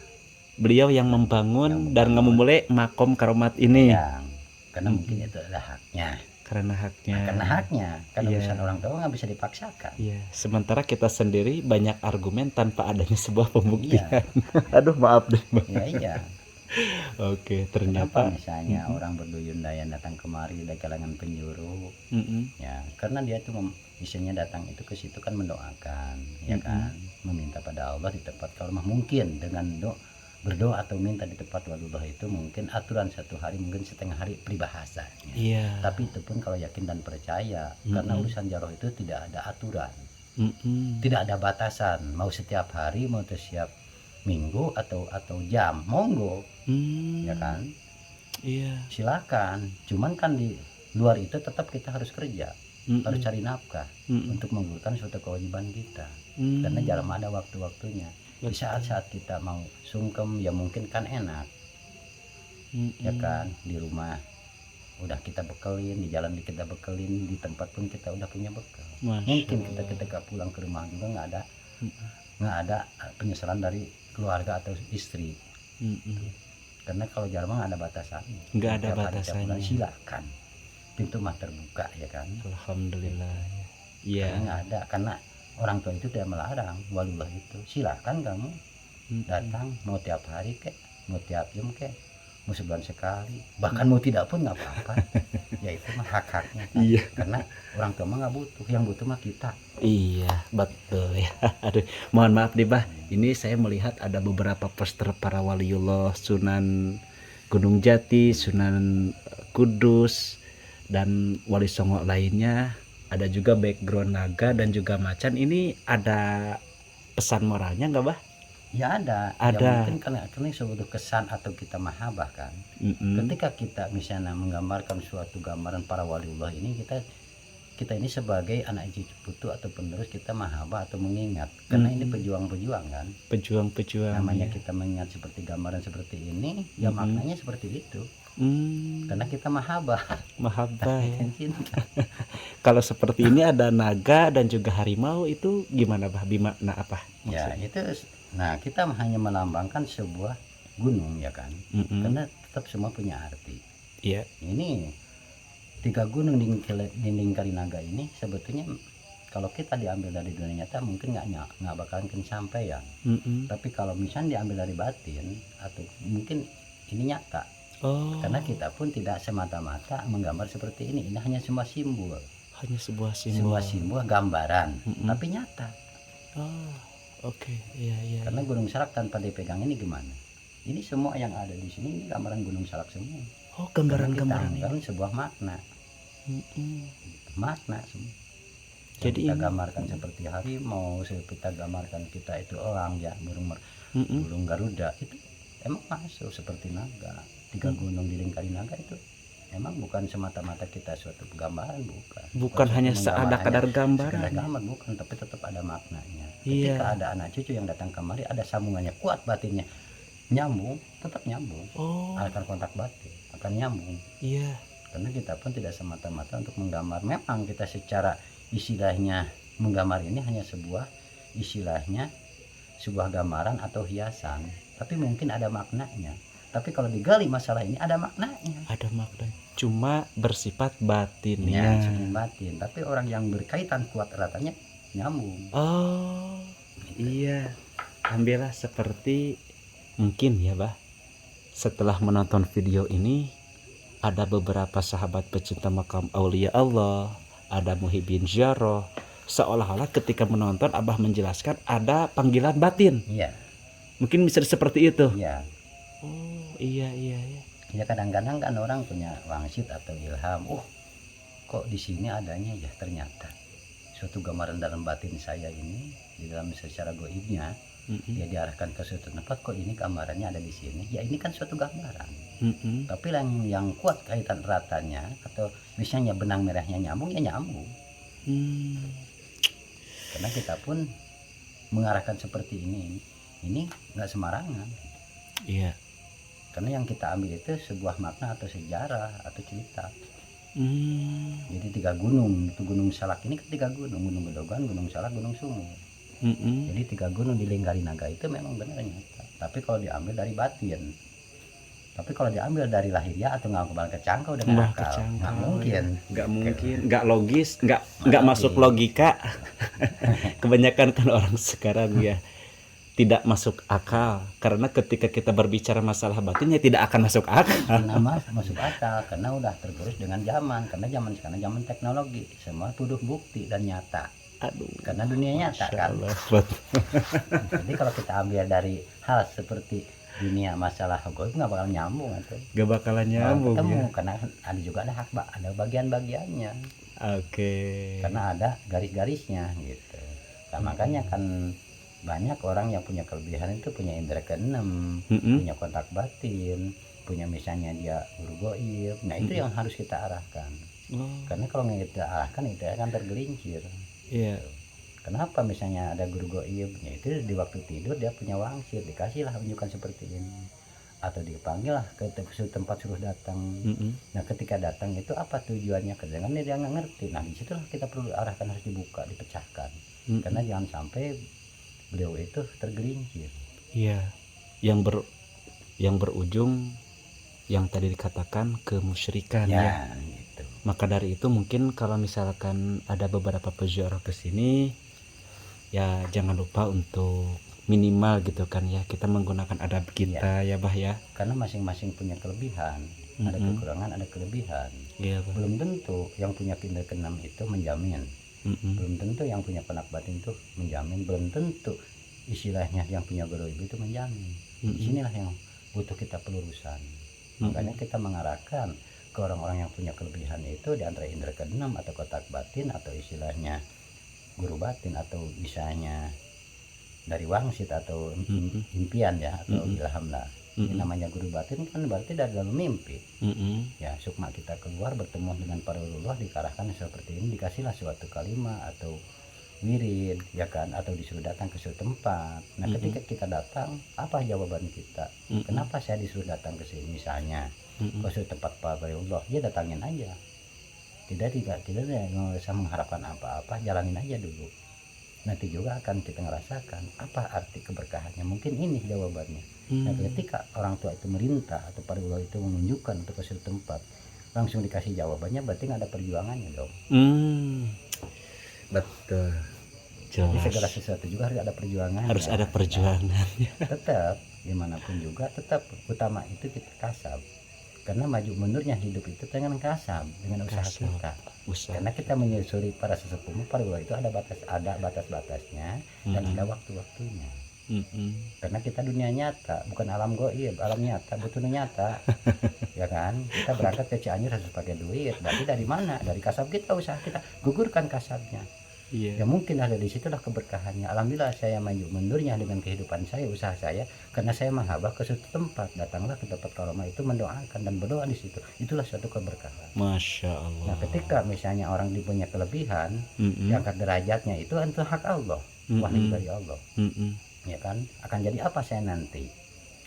Beliau yang membangun dan memulai makom karomat ini. Yang karena mungkin itu adalah haknya. Karena haknya. Karena haknya, kan Iya. urusan orang tua nggak bisa dipaksakan. Iya, sementara kita sendiri banyak argumen tanpa adanya sebuah pembuktian. Iya. Aduh, maaf deh, Bang. Ya iya. Oke, Kenapa ternyata misalnya orang berduyun dayan datang kemari dari kalangan penjuru, Mm-mm. ya karena dia tuh misalnya datang itu ke situ kan mendoakan, ya kan, meminta pada Allah di tempat kalau mah mungkin dengan berdoa atau minta di tempat walullah itu mungkin aturan satu hari mungkin setengah hari peribahasanya. Iya. Tapi itu pun kalau yakin dan percaya, karena urusan jaroh itu tidak ada aturan, Mm-mm. tidak ada batasan, mau setiap hari mau setiap minggu atau jam, monggo, Mm. ya kan, Iya. silakan. Cuman kan di luar itu tetap kita harus kerja, Mm-mm. harus cari nafkah Mm-mm. untuk menggugurkan suatu kewajiban kita. Mm. Karena jarang ada waktu-waktunya. Di Betul. saat-saat kita mau sungkem ya mungkin kan enak, Mm-mm. ya kan, di rumah udah kita bekelin, di jalan kita bekelin, di tempat pun kita udah punya bekal. Masya Mungkin Allah. kita ketika pulang ke rumah juga nggak ada penyesalan dari keluarga atau istri. Mm-mm. Karena kalau Jerman nggak ada batasannya. Nggak ada Tiap hari, tiap batasannya. bulan, silakan, pintu mah terbuka, ya kan. Alhamdulillah. Iya. Karena nggak ada, karena orang tua itu tidak melarang, walullah itu silakan kamu Mm-mm. datang, mau tiap hari kek, mau tiap jam kek, mau sebulan sekali, bahkan mau tidak pun nggak apa-apa. Ya itu mah hak-haknya kan? Iya. Karena orang tua mah nggak butuh, yang butuh mah kita. Iya, betul ya. Aduh, mohon maaf nih, Bah. Ini saya melihat ada beberapa poster para waliullah, Sunan Gunung Jati, Sunan Kudus, dan wali songo lainnya. Ada juga background naga dan juga macan. Ini ada pesan moralnya nggak, Bah? Ya ada. Ada. Ya mungkin karena suatu kesan atau kita mahabah kan. Mm-mm. Ketika kita misalnya menggambarkan suatu gambaran para waliullah ini, kita ini sebagai anak cucu atau penerus kita mahabah atau mengingat, karena ini pejuang-pejuang kan, Pejuang-pejuang. namanya ya. kita mengingat seperti gambaran seperti ini, ya maknanya seperti itu, karena kita mahabah, Mahabbah ya. dan cinta. Kalau seperti ini ada naga dan juga harimau, itu gimana, Bah? Bimakna apa? Ya itu, nah kita hanya melambangkan sebuah gunung, ya kan, Mm-mm. karena tetap semua punya arti. Iya. Ini 3 gunung dinding Kalinaga ini sebetulnya kalau kita diambil dari dunia nyata mungkin nggak bakalan sampai ya. Mm-mm. Tapi kalau misalnya diambil dari batin atau mungkin ini nyata, Oh, karena kita pun tidak semata-mata menggambar seperti ini hanya semua simbol, hanya sebuah simbol. sebuah simbol gambaran, tapi nyata. Oh, oke. Iya. Karena Gunung Salak tanpa dipegang ini gimana? Ini semua yang ada di sini ini gambaran Gunung Salak semua. Oh, Karena gambaran-gambaran kita ini. angkat sebuah makna, Mm-mm. makna semua. Jadi Kita ini- gambarkan seperti harimau, kita gambarkan kita itu elang ya, Mm-mm. burung Garuda itu emang masuk seperti naga. 3 gunung di lingkari naga itu emang bukan semata-mata kita suatu gambaran, Bukan hanya menggambar, kadar hanya gambaran. sekedar gambar, bukan, tapi tetap ada maknanya. Iya. Ketika ada anak cucu yang datang kemari, ada sambungannya kuat batinnya, nyambung, tetap nyambung, Oh, akan kontak batin, akan nyambung. iya. Karena kita pun tidak semata-mata untuk menggambar. Memang kita secara istilahnya menggambar ini hanya sebuah istilahnya sebuah gambaran atau hiasan, tapi mungkin ada maknanya. Tapi kalau digali masalah ini ada maknanya. Ada makna. Cuma bersifat Ya, batinnya. sembunyi batin. Tapi orang yang berkaitan kuat eratnya nyambung. Oh, iya. Ambillah seperti mungkin ya, Bah. Setelah menonton video ini, ada beberapa sahabat pecinta makam aulia Allah, ada Muhyiddin Jaroh. Seolah-olah ketika menonton Abah menjelaskan ada panggilan batin. Iya, Mungkin bisa seperti itu. iya. Oh, iya. Ya kadang-kadang kan orang punya wangsit atau ilham. Kok di sini adanya ya, ternyata suatu gambaran dalam batin saya ini di dalam secara goibnya dia diarahkan ke suatu tempat, kok ini gambarannya ada di sini, ya ini kan suatu gambaran. Tapi yang kuat kaitan eratanya atau misalnya benang merahnya nyambung, ya nyambung. Karena kita pun mengarahkan seperti ini nggak sembarangan. Iya. Karena yang kita ambil itu sebuah makna atau sejarah atau cerita. Jadi 3 gunung, itu Gunung Salak ini kan 3 gunung, Gunung Gedogan, Gunung Salak, Gunung Sungu. Jadi 3 gunung di Linggaring Naga itu memang benar nyata. Tapi kalau diambil dari batin, tapi kalau diambil dari lahiriah atau nggak kembali ke cangkau dengan akal, nggak mungkin. Nggak mungkin, nggak logis, nggak masuk logika. Kebanyakan kan orang sekarang ya tidak masuk akal, karena ketika kita berbicara masalah batin ya tidak akan masuk akal. Masuk akal karena udah tergerus dengan zaman, karena zaman sekarang zaman teknologi, semua tuduh bukti dan nyata. Aduh, karena dunia nyata kan. Jadi kalau kita ambil dari hal seperti dunia masalah goib nggak bakal nyambung atau nggak bakalan nyambung ketemu, ya, karena ada juga ada bagian-bagiannya. Oke. Karena ada garis-garisnya gitu. Nah, makanya kan banyak orang yang punya kelebihan itu punya indera keenam, punya kontak batin, punya misalnya dia guru goib. Nah itu yang harus kita arahkan. Karena kalau nggak kita arahkan itu akan tergelincir. Iya. Kenapa misalnya ada guru goib? Ya itu di waktu tidur dia punya wangsit, dikasihlah unjukan seperti ini, atau dipanggil lah ke tempat suruh datang. Nah ketika datang itu apa tujuannya? Kadang dia nggak ngerti. Nah disitulah kita perlu arahkan, harus dibuka, dipecahkan. Karena jangan sampai beliau itu tergelincir. Iya, yang berujung yang tadi dikatakan kemusyrikan ya. Gitu. Maka dari itu mungkin kalau misalkan ada beberapa peziarah ke sini, ya jangan lupa untuk minimal gitu kan ya, kita menggunakan adab kita ya Bah ya. Karena masing-masing punya kelebihan, ada kekurangan, ada kelebihan. Iya, Bah. Belum tentu yang punya indera keenam itu menjamin. Belum tentu yang punya konak batin itu menjamin, belum tentu istilahnya yang punya goib itu menjamin. Disinilah yang butuh kita pelurusan. Makanya kita mengarahkan ke orang-orang yang punya kelebihan itu di antara indera keenam atau kotak batin atau istilahnya guru batin atau misalnya dari wangsit atau impian ya atau ilham lah. Ini namanya guru batin kan berarti dari dalam mimpi. Ya sukma kita keluar bertemu dengan para ulullah, dikarahkan seperti ini, dikasihlah suatu kalimat atau wirid ya kan, atau disuruh datang ke suatu tempat. Nah ketika kita datang, apa jawaban kita? Kenapa saya disuruh datang ke sini misalnya ke suatu tempat para ulullah? Ya datangin aja, tidak usah mengharapkan apa-apa, jalanin aja dulu. Nanti juga akan kita ngerasakan apa arti keberkahannya. Mungkin ini jawabannya. Nah ketika orang tua itu merintah atau para ulama itu menunjukkan untuk ke suatu tempat, langsung dikasih jawabannya, berarti nggak ada perjuangannya dong. Betul. Jadi segala sesuatu juga harus ada perjuangan. Harus ada perjuangan. Tetap dimanapun juga tetap utama itu kita kasab. Karena maju mundurnya hidup itu dengan kasab, dengan usaha kita. Karena kita menyusuri para sesepuh, para ulama itu ada batas-batasnya dan ada waktu-waktunya. Karena kita dunia nyata, bukan alam goib, alam nyata, betul nyata. Ya kan? Kita berangkat ke Cianjur harus pakai duit. Berarti dari mana? Dari kasab kita, usaha kita. Gugurkan kasabnya. Ya mungkin ada di situlah keberkahannya. Alhamdulillah saya maju mundurnya dengan kehidupan saya, usaha saya, karena saya menghabah ke suatu tempat. Datanglah ke tempat karomah itu, mendoakan dan berdoa di situ. Itulah suatu keberkahan. Masya Allah. Nah ketika misalnya orang punya kelebihan, diangkat derajatnya, itu untuk hak Allah, wahyu dari Allah. Ya kan? Akan jadi apa saya nanti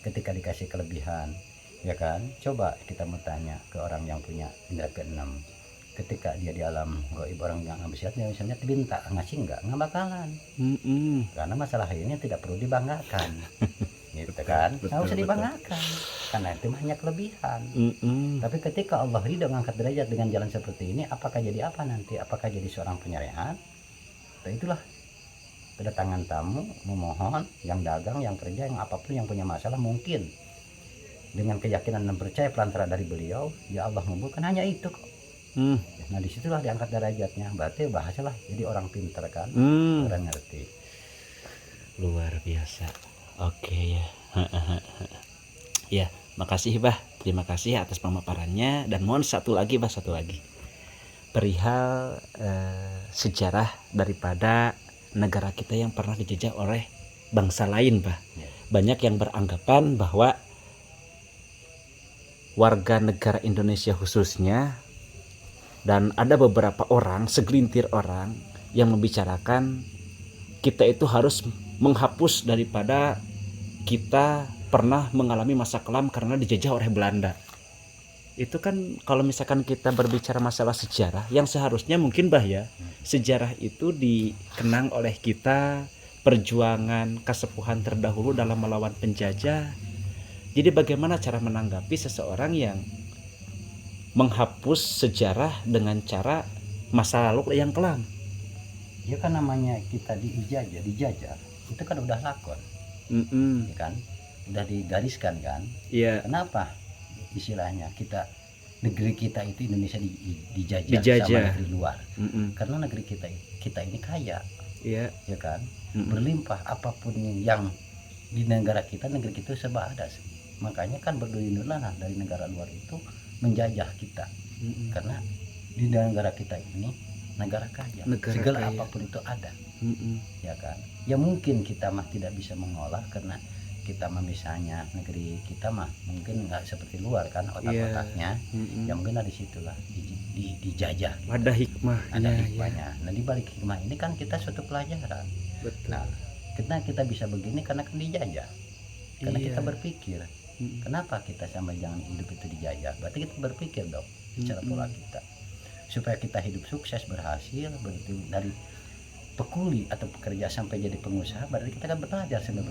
ketika dikasih kelebihan? Ya kan? Coba kita mau tanya ke orang yang punya indera keenam. Ketika dia di alam goib, orang yang ambisiatnya misalnya minta ngasih nggak bakalan. Karena masalah ini tidak perlu dibanggakan. Gitu kan? Nggak usah dibanggakan karena itu hanya kelebihan. Tapi ketika Allah ridho mengangkat derajat dengan jalan seperti ini, apakah jadi apa nanti? Apakah jadi seorang penyarehat? Nah, itulah kedatangan tamu memohon, yang dagang, yang kerja, yang apapun yang punya masalah, mungkin dengan keyakinan dan percaya pelantara dari beliau, ya Allah mengabulkan, hanya itu kok. Nah disitulah diangkat derajatnya. Berarti bahasalah jadi orang pintar kan, orang ngerti. Luar biasa. Oke ya. Ya, makasih Bah. Terima kasih atas pemaparannya. Dan mohon satu lagi perihal sejarah daripada negara kita yang pernah dijajah oleh bangsa lain, Bah. Ya. Banyak yang beranggapan bahwa warga negara Indonesia khususnya, dan ada beberapa orang, segelintir orang yang membicarakan kita itu harus menghapus daripada kita pernah mengalami masa kelam karena dijajah oleh Belanda. Itu kan kalau misalkan kita berbicara masalah sejarah, yang seharusnya mungkin Bah ya, sejarah itu dikenang oleh kita, perjuangan kesepuhan terdahulu dalam melawan penjajah. Jadi bagaimana cara menanggapi seseorang yang menghapus sejarah dengan cara masa lalu yang kelam? Ya kan namanya kita dijajah itu kan udah lakon, ya kan, udah digariskan kan. Iya. Kenapa istilahnya negeri kita itu Indonesia dijajah Dijajah. sama negeri luar? Mm-mm. Karena negeri kita ini kaya, Iya. ya kan, Mm-mm. berlimpah, apapun yang di negeri kita serba ada. Makanya kan berduyun-duyunan dari negara luar itu menjajah kita. Mm-mm. Karena di negara kita ini negara kaya, Negara segala kaya. apapun itu ada, Mm-mm. ya kan. Ya mungkin kita mah tidak bisa mengolah karena kita mah misalnya negeri kita mah mungkin nggak seperti luar kan otak-otaknya. Mm-mm. Ya mungkin dari situlah dijajah gitu. Ada hikmah. Ada Ya, hikmahnya. Nah di balik hikmah ini kan kita suatu pelajaran. betul. Nah kita bisa begini karena kan dijajah, karena Iya. kita berpikir Mm-mm. kenapa kita sampai jangan hidup itu dijajah. Berarti kita berpikir dong secara pola kita supaya kita hidup sukses berhasil, berarti dari pekuli atau pekerja sampai jadi pengusaha, berarti kita kan belajar sambil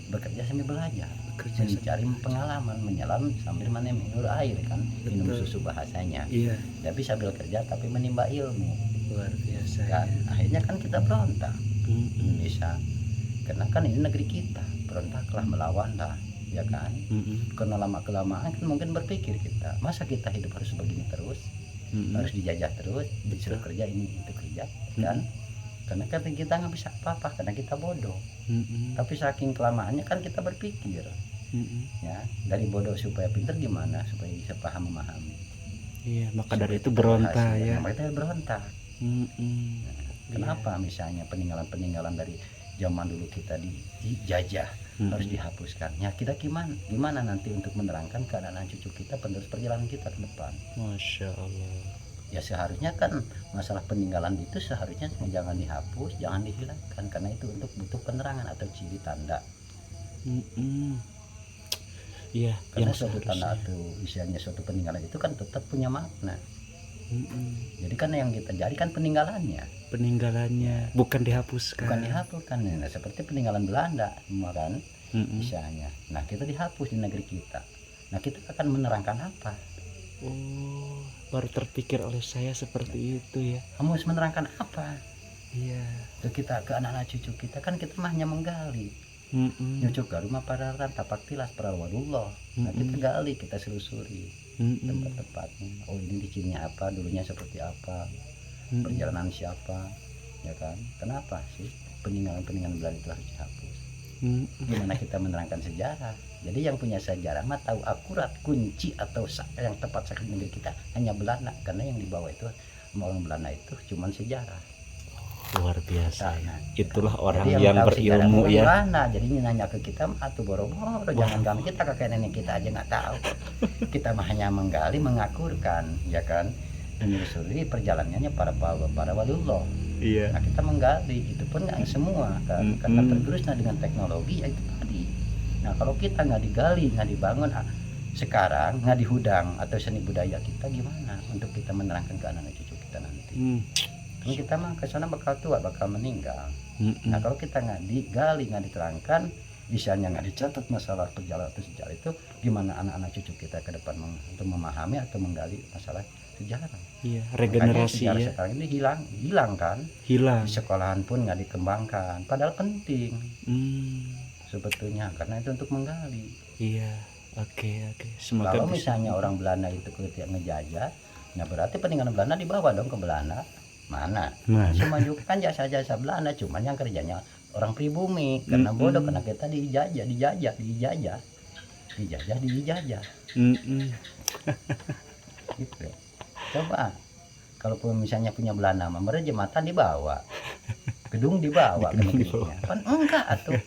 bekerja sambil belajar, Bekerja mencari pengalaman, menyelam sambil minum air kan, minum Betul. susu bahasanya. Iya, Tapi sambil kerja tapi menimba ilmu luar biasa. kan. Ya. Akhirnya kan kita berontak Mm-mm. Indonesia, karena kan ini negeri kita, berontaklah, melawanlah, ya kan. Mm-mm. Karena lama kelamaan kan mungkin berpikir kita, masa kita hidup harus begini terus, Mm-mm. harus dijajah terus, disuruh Betul. kerja ini itu kerja kan. Karena kan kita nggak bisa apa-apa karena kita bodoh. Mm-mm. Tapi saking kelamaannya kan kita berpikir, Mm-mm. ya dari bodoh supaya pintar gimana supaya bisa paham memahami. Iya, maka dari Supaya itu kita berontak berhasil. ya. Nah, kita berontak. Mm-mm. Kenapa misalnya peninggalan dari zaman dulu kita dijajah harus dihapuskan? Ya kita gimana nanti untuk menerangkan ke anak cucu kita penerus perjalanan kita ke depan? Masya Allah. Ya seharusnya kan masalah peninggalan itu seharusnya jangan dihapus, jangan dihilangkan, karena itu untuk butuh penerangan atau ciri tanda. Mm-mm. Iya, Karena yang suatu tanda seharusnya. atau isinya suatu peninggalan itu kan tetap punya makna. Mm-mm. Jadi kan yang kita cari kan peninggalannya, Peninggalannya bukan dihapuskan. bukan dihapuskan. Nah, seperti peninggalan Belanda, kan? Mm-mm. Misalnya. Nah kita dihapus di negeri kita. Nah kita akan menerangkan apa? Oh, baru terpikir oleh saya seperti itu ya. Kamu harus menerangkan apa? Iya. Ke kita, ke anak-anak cucu kita kan kita mah hanya menggali. Mm-mm. Nyucuk garuma pararan tapak tilas parawalullah. Nah kita gali, kita selusuri Mm-mm. tempat-tempatnya. Oh ini di sini apa, dulunya seperti apa, Mm-mm. perjalanan siapa, ya kan? Kenapa sih peninggalan-peninggalan Belanda itu harus dihapus? Mm-mm. Gimana kita menerangkan sejarah? Jadi yang punya sejarah mah tahu akurat kunci atau yang tepat sakit negeri kita hanya Belanda, karena yang dibawa itu sama orang Belanda itu cuman sejarah. Luar biasa ya. Nah, Itulah orang jadi yang tahu sejarah berilmu orang ya. Belanda, jadi nanya ke kita mah atuh boro-boro, jangan kami kita kakek nenek kita aja nggak tahu. Kita mah hanya menggali, mengakurkan, ya kan, menyusuri perjalanannya para waliullah. Iya. Nah kita menggali, itu pun nggak semua kan, karena tergerusnya dengan teknologi ya itu tadi. Nah kalau kita nggak digali, nggak dibangun sekarang, nggak dihudang atau seni budaya kita, gimana untuk kita menerangkan ke anak cucu kita nanti? Kan kita mah ke sana bakal tua, bakal meninggal. Nah kalau kita nggak digali, nggak diterangkan, misalnya nggak dicatat masalah perjalanan atau sejarah itu, gimana anak-anak cucu kita ke depan untuk memahami atau menggali masalah sejarah? Iya, Makanya regenerasi sejarah ya. sekarang ini hilang kan? Hilang. Di sekolahan pun nggak dikembangkan, padahal penting Hmm, sebetulnya karena itu untuk menggali. iya. Oke. Semoga Kalau bisa. misalnya orang Belanda itu ketika ngejajah, nah berarti peninggalan Belanda dibawa dong ke Belanda. Mana? Cuma juga kan jasa-jasa Belanda, cuman yang kerjanya orang pribumi karena bodoh, karena kita dijajah. Mm-mm. Gitu. Coba kalau misalnya punya Belanda mah jembatan dibawa, gedung dibawa ke negerinya. Kan enggak atuh.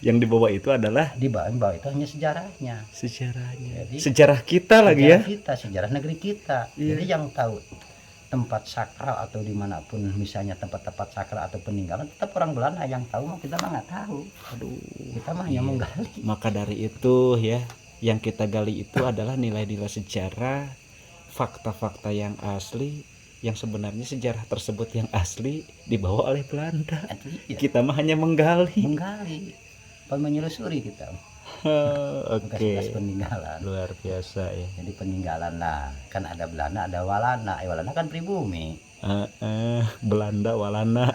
Yang dibawa itu adalah Di bawah itu hanya sejarahnya. sejarahnya. Jadi, Sejarah kita lagi ya. Sejarah kita, sejarah negeri kita. Iya. Jadi yang tahu tempat sakral atau dimanapun misalnya tempat-tempat sakral atau peninggalan tetap orang Belanda yang tahu, mah kita mah nggak tahu. Aduh. Kita mah hanya Iya. menggali. Maka dari itu ya, yang kita gali itu adalah nilai-nilai sejarah, fakta-fakta yang asli, yang sebenarnya sejarah tersebut yang asli dibawa oleh Belanda. Iya, Kita mah hanya menggali. menggali, menyelusuri kita. Oke. Bekas-bekas peninggalan. Luar biasa ya. Jadi peninggalan lah, kan ada Belanda, ada Walanda. Walanda kan pribumi. Belanda Walana.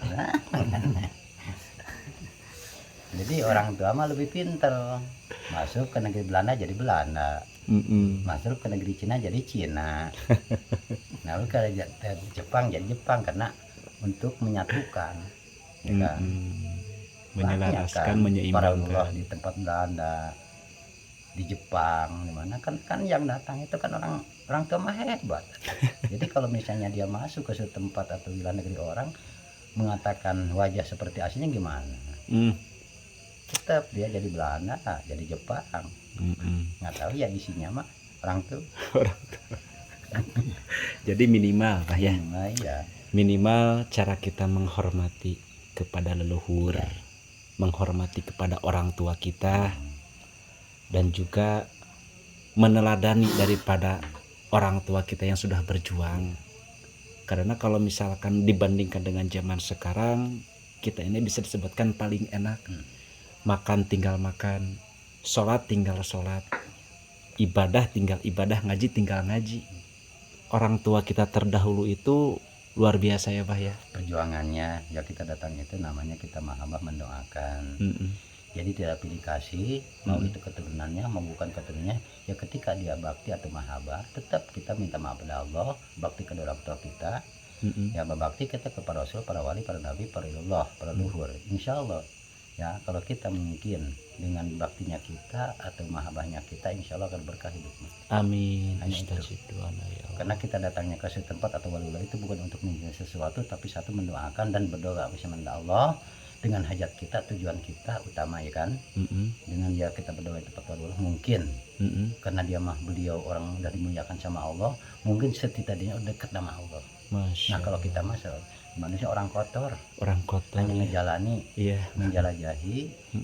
Jadi orang tua mah lebih pinter. Masuk ke negeri Belanda jadi Belanda. Masuk ke negeri Cina jadi Cina. Nah, ke Jepang jadi Jepang karena untuk menyatukan, ya kan? Menyelaraskan, Banyak kan para menyeimbangkan. ulama di tempat Belanda, di Jepang, di mana kan yang datang itu kan orang tua mah hebat. Jadi kalau misalnya dia masuk ke suatu tempat atau wilayah negeri orang mengatakan wajah seperti aslinya gimana? Tetap dia jadi Belanda, jadi Jepang. Nggak tahu ya isinya mah orang tuh. Jadi minimal Pak ya. Nah, iya. Minimal cara kita menghormati kepada leluhur, menghormati kepada orang tua kita, dan juga meneladani daripada orang tua kita yang sudah berjuang. Karena kalau misalkan dibandingkan dengan zaman sekarang, kita ini bisa disebutkan paling enak. Makan tinggal makan, sholat tinggal sholat, ibadah tinggal ibadah, ngaji tinggal ngaji. Orang tua kita terdahulu itu luar biasa ya Pak ya. Perjuangannya ya kita datang itu namanya kita mahabbah mendoakan. Jadi tidak pilih kasih, mau itu keturunannya mau bukan keturunannya, ya ketika dia bakti atau mahabbah tetap kita minta maaf pada Allah, bakti ke orang tua kita. Ya berbakti kita kepada Rasul, para wali, para nabi, para ilallah, para luhur. Insya Allah ya kalau kita mungkin dengan baktinya kita atau mahabbahnya kita, insya Allah akan berkah hidupnya. Amin. Hanya itu. Ya Karena kita datangnya ke suatu tempat atau wali-wali itu bukan untuk menginginkan sesuatu, tapi satu mendoakan dan berdoa bersama Allah dengan hajat kita, tujuan kita utama ya kan. Dengan dia kita berdoa di tempat wali mungkin karena dia mah beliau orang udah dimuliakan sama Allah, mungkin setidaknya udah dekat sama Allah. Masya. Nah kalau kita masuk manusia orang kotor, hanya menjalani, menjelajahi,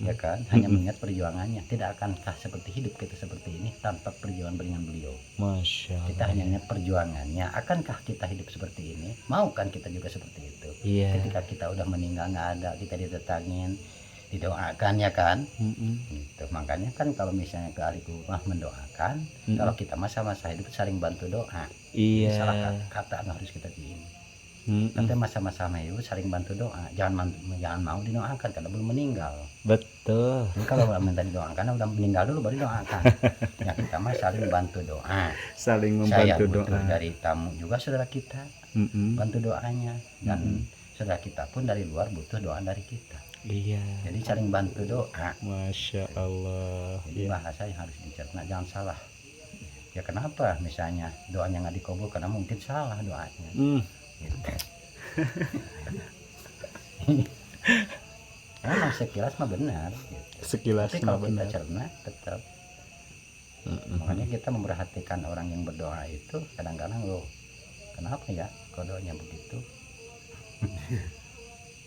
ya kan, hanya mengingat perjuangannya. Tidak akankah seperti hidup kita seperti ini tanpa perjuangan dengan beliau? Masya Allah. Kita hanya ingat perjuangannya. Akankah kita hidup seperti ini? Mau kan kita juga seperti itu? Iya. Ketika kita udah meninggal nggak ada, kita didatangin, didoakan ya kan? Gitu. Makanya kan kalau misalnya ke ahli rumah mendoakan, kalau kita masa-masa hidup saling bantu doa. Iya. Salah kata harus kita ini. Nanti masa-masa hidup saling bantu doa. Jangan mau didoakan karena belum meninggal. Betul. Jadi kalau minta didoakan udah meninggal dulu baru doakan. Ya kita mah saling bantu doa. Saling Saya membantu butuh doa. dari tamu juga saudara kita bantu doanya, dan saudara kita pun dari luar butuh doa dari kita. Iya. Jadi saling bantu doa. Masya Allah. Jadi bahasa yang harus dicerna, jangan salah. Ya kenapa misalnya doanya nggak dikabul karena mungkin salah doanya. Gitu. Memang sekilas mah benar gitu. Sekilas Tapi mah kalau kita benar. cerna tetap. Makanya kita memperhatikan orang yang berdoa itu kadang-kadang loh, kenapa ya kok doanya begitu?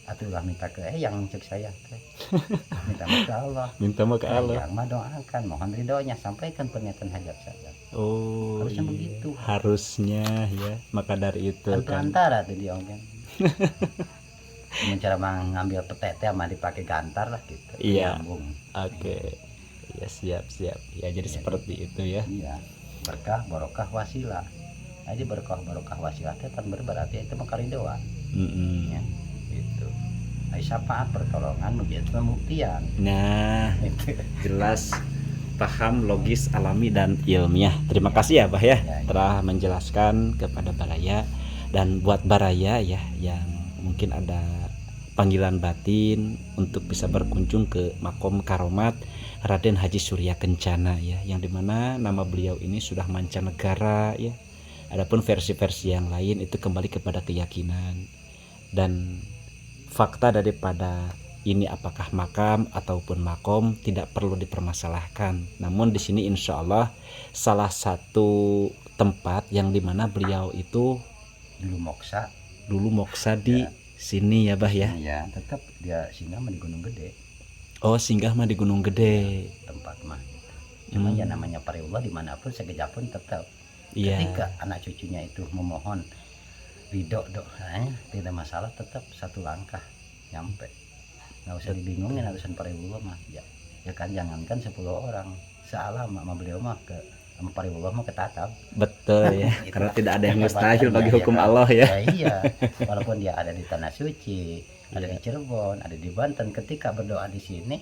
Atulah minta ke yang cek saya teh. Minta ke Allah. Minta ke Allah. Yang mah doakan, mohon ridhonya, sampaikan pernyataan hajat saya. Oh, Harusnya iya. begitu. Harusnya ya. Maka dari itu kan. Antara tuh dia kan. Dengan cara mengambil petete sama dipakai gantar lah gitu. Iya. Nyambung. Oke. Ya siap. Ya jadi seperti itu ya. Iya. Berkah, barokah, wasilah. Jadi berkah, barokah, wasilah itu kan berarti itu mengkaridoan. Ya. Gitu. Syafaat, pertolongan, mujizat, pembuktian. Nah, jelas, paham, logis, alami, dan ilmiah. Terima kasih ya Bah ya, telah menjelaskan kepada Baraya. Dan buat Baraya ya yang mungkin ada panggilan batin untuk bisa berkunjung ke Makom Karomat Raden Haji Surya Kencana ya, yang dimana nama beliau ini sudah mancanegara ya. Adapun versi-versi yang lain itu kembali kepada keyakinan dan fakta daripada ini apakah makam ataupun makom tidak perlu dipermasalahkan. Namun di sini insya Allah salah satu tempat yang dimana beliau itu dulu moksa di Ya. sini ya bah ya. ya tetap dia singgah mah di Gunung Gede Oh singgah mah di Gunung Gede. tempat mah. Cuma ya namanya pariwulah dimanapun segejapun tetap Iya. ketika anak cucunya itu memohon ridho doanya tidak masalah, tetap satu langkah nyampe, nggak usah dibingungin urusan pariwulah mah ya. Ya kan jangankan 10 orang sealam sama beliau mah ke sama pariwulah mah ketatap. Betul ya. Itu Karena lah tidak ada yang kehebatannya, mustahil bagi ya hukum kan? Allah ya. Iya, walaupun dia ada di tanah suci, ada Iya. di Cirebon, ada di Banten, ketika berdoa di sini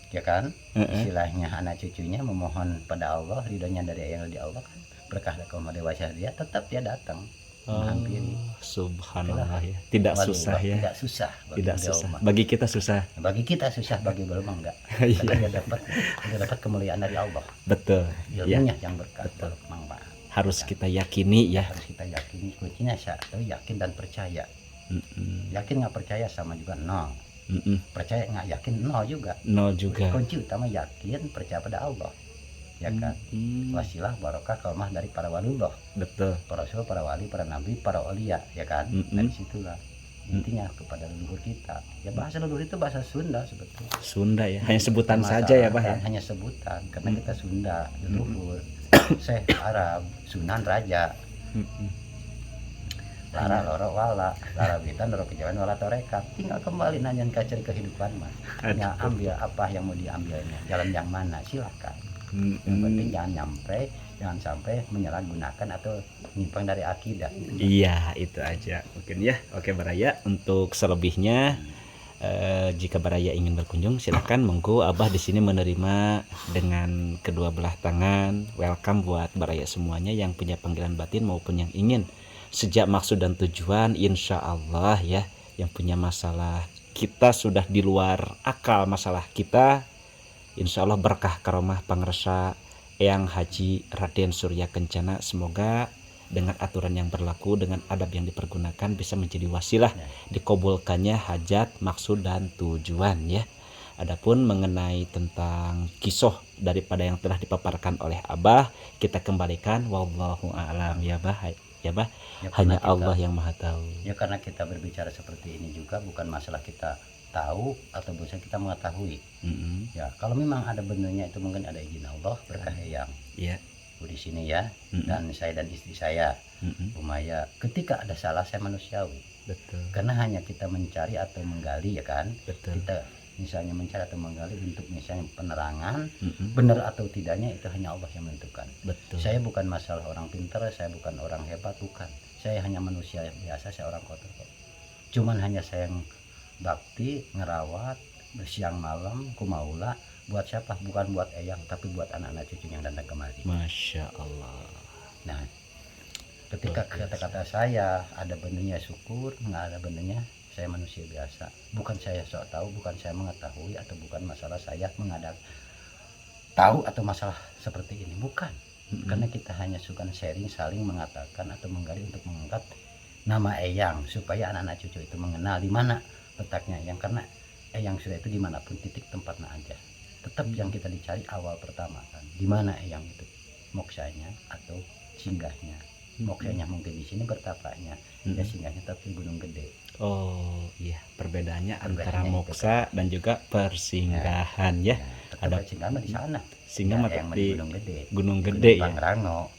ya kan, istilahnya anak cucunya memohon pada Allah ridhonya dari yang di Allah kan, berkah dari kaum dewasa dia, tetap dia datang menghampiri. Subhanallah ya. Tidak Waduh, susah ya. tidak susah bagi Tidak beliau susah. mah. Bagi kita susah. Bagi kita susah, bagi beliau mah enggak. Iya. Karena dia dapat kemuliaan dari Allah, Betul. Ya. ilmunya yang berkah, Betul. bermanfaat. Harus kita yakini ya. Harus kita yakini, kuncinya satu yakin dan percaya. Mm-mm. Yakin nggak percaya sama juga nol. Mm-mm. Percaya nggak yakin nol juga. Nol juga. Kunci utama yakin, percaya pada Allah, ya kan. Wasilah barokah kaumah dari para waliullah, Betul. para rasul, para wali, para nabi, para aulia, ya kan. Dari situlah intinya kepada leluhur kita. Ya bahasa leluhur itu bahasa Sunda sebetulnya. Sunda ya. Hanya sebutan Masalah saja ya, Bah ya. hanya sebutan karena kita Sunda, leluhur. Syekh Arab, Sunan Raja, Lara loro wala, Lara bitan loro kejauhan wala torekat. Tinggal kembali nanyain cari kehidupan mah. Ya, ambil apa yang mau diambilnya, jalan yang mana silakan. Yang penting jangan sampai menyalahgunakan atau menyimpang dari akidah. Iya, itu aja mungkin ya. Oke Baraya, untuk selebihnya jika Baraya ingin berkunjung silakan, monggo Abah di sini menerima dengan kedua belah tangan. Welcome buat Baraya semuanya yang punya panggilan batin maupun yang ingin sejak maksud dan tujuan, insya Allah ya, yang punya masalah kita sudah di luar akal masalah kita, insya Allah berkah karomah pangresa Eyang Haji Raden Surya Kencana, semoga dengan aturan yang berlaku, dengan adab yang dipergunakan bisa menjadi wasilah dikabulkannya hajat, maksud dan tujuan ya. Adapun mengenai tentang kisah daripada yang telah dipaparkan oleh Abah, kita kembalikan wallahu a'lam ya Bah. Ya Bah, Ya, hanya kita, Allah yang maha tahu. Ya karena kita berbicara seperti ini juga bukan masalah kita tahu atau bukan kita mengetahui. Ya kalau memang ada benarnya itu mungkin ada izin Allah, berkah yang ya di sini ya. Dan saya dan istri saya Umaya, ketika ada salah saya manusiawi. Betul. Karena hanya kita mencari atau menggali ya kan. Betul. Kita misalnya mencari atau menggali untuk misalnya penerangan, benar atau tidaknya itu hanya Allah yang menentukan. Betul. Saya bukan masalah orang pintar, saya bukan orang hebat, bukan. Saya hanya manusia biasa, saya orang kotor kok. Cuman hanya saya yang bakti, ngerawat, bersiang malam, kumaula, buat siapa? Bukan buat Eyang, tapi buat anak-anak cucu yang datang kemari. Masya Allah. Nah, ketika kata-kata saya ada benarnya syukur, nggak ada benarnya saya manusia biasa. Bukan saya sok tahu, bukan saya mengetahui, atau bukan masalah saya mengadap tahu atau masalah seperti ini, bukan. Karena kita hanya suka sharing, saling mengatakan atau menggali untuk mengangkat nama Eyang supaya anak-anak cucu itu mengenal di mana letaknya Eyang. Karena Eyang sudah itu dimanapun titik tempatnya aja, tetap yang kita dicari awal pertama kan di mana Eyang itu moksanya atau singgahnya. Moksanya mungkin di sini bertapaknya, ya singgahnya tapi Gunung Gede. Oh iya, perbedaannya antara Perbedaannya moksa dan juga persinggahan ya. Ada singgah di sana. Singgah mah yang di Gunung Gede. Gunung Gede ya. Pangrango.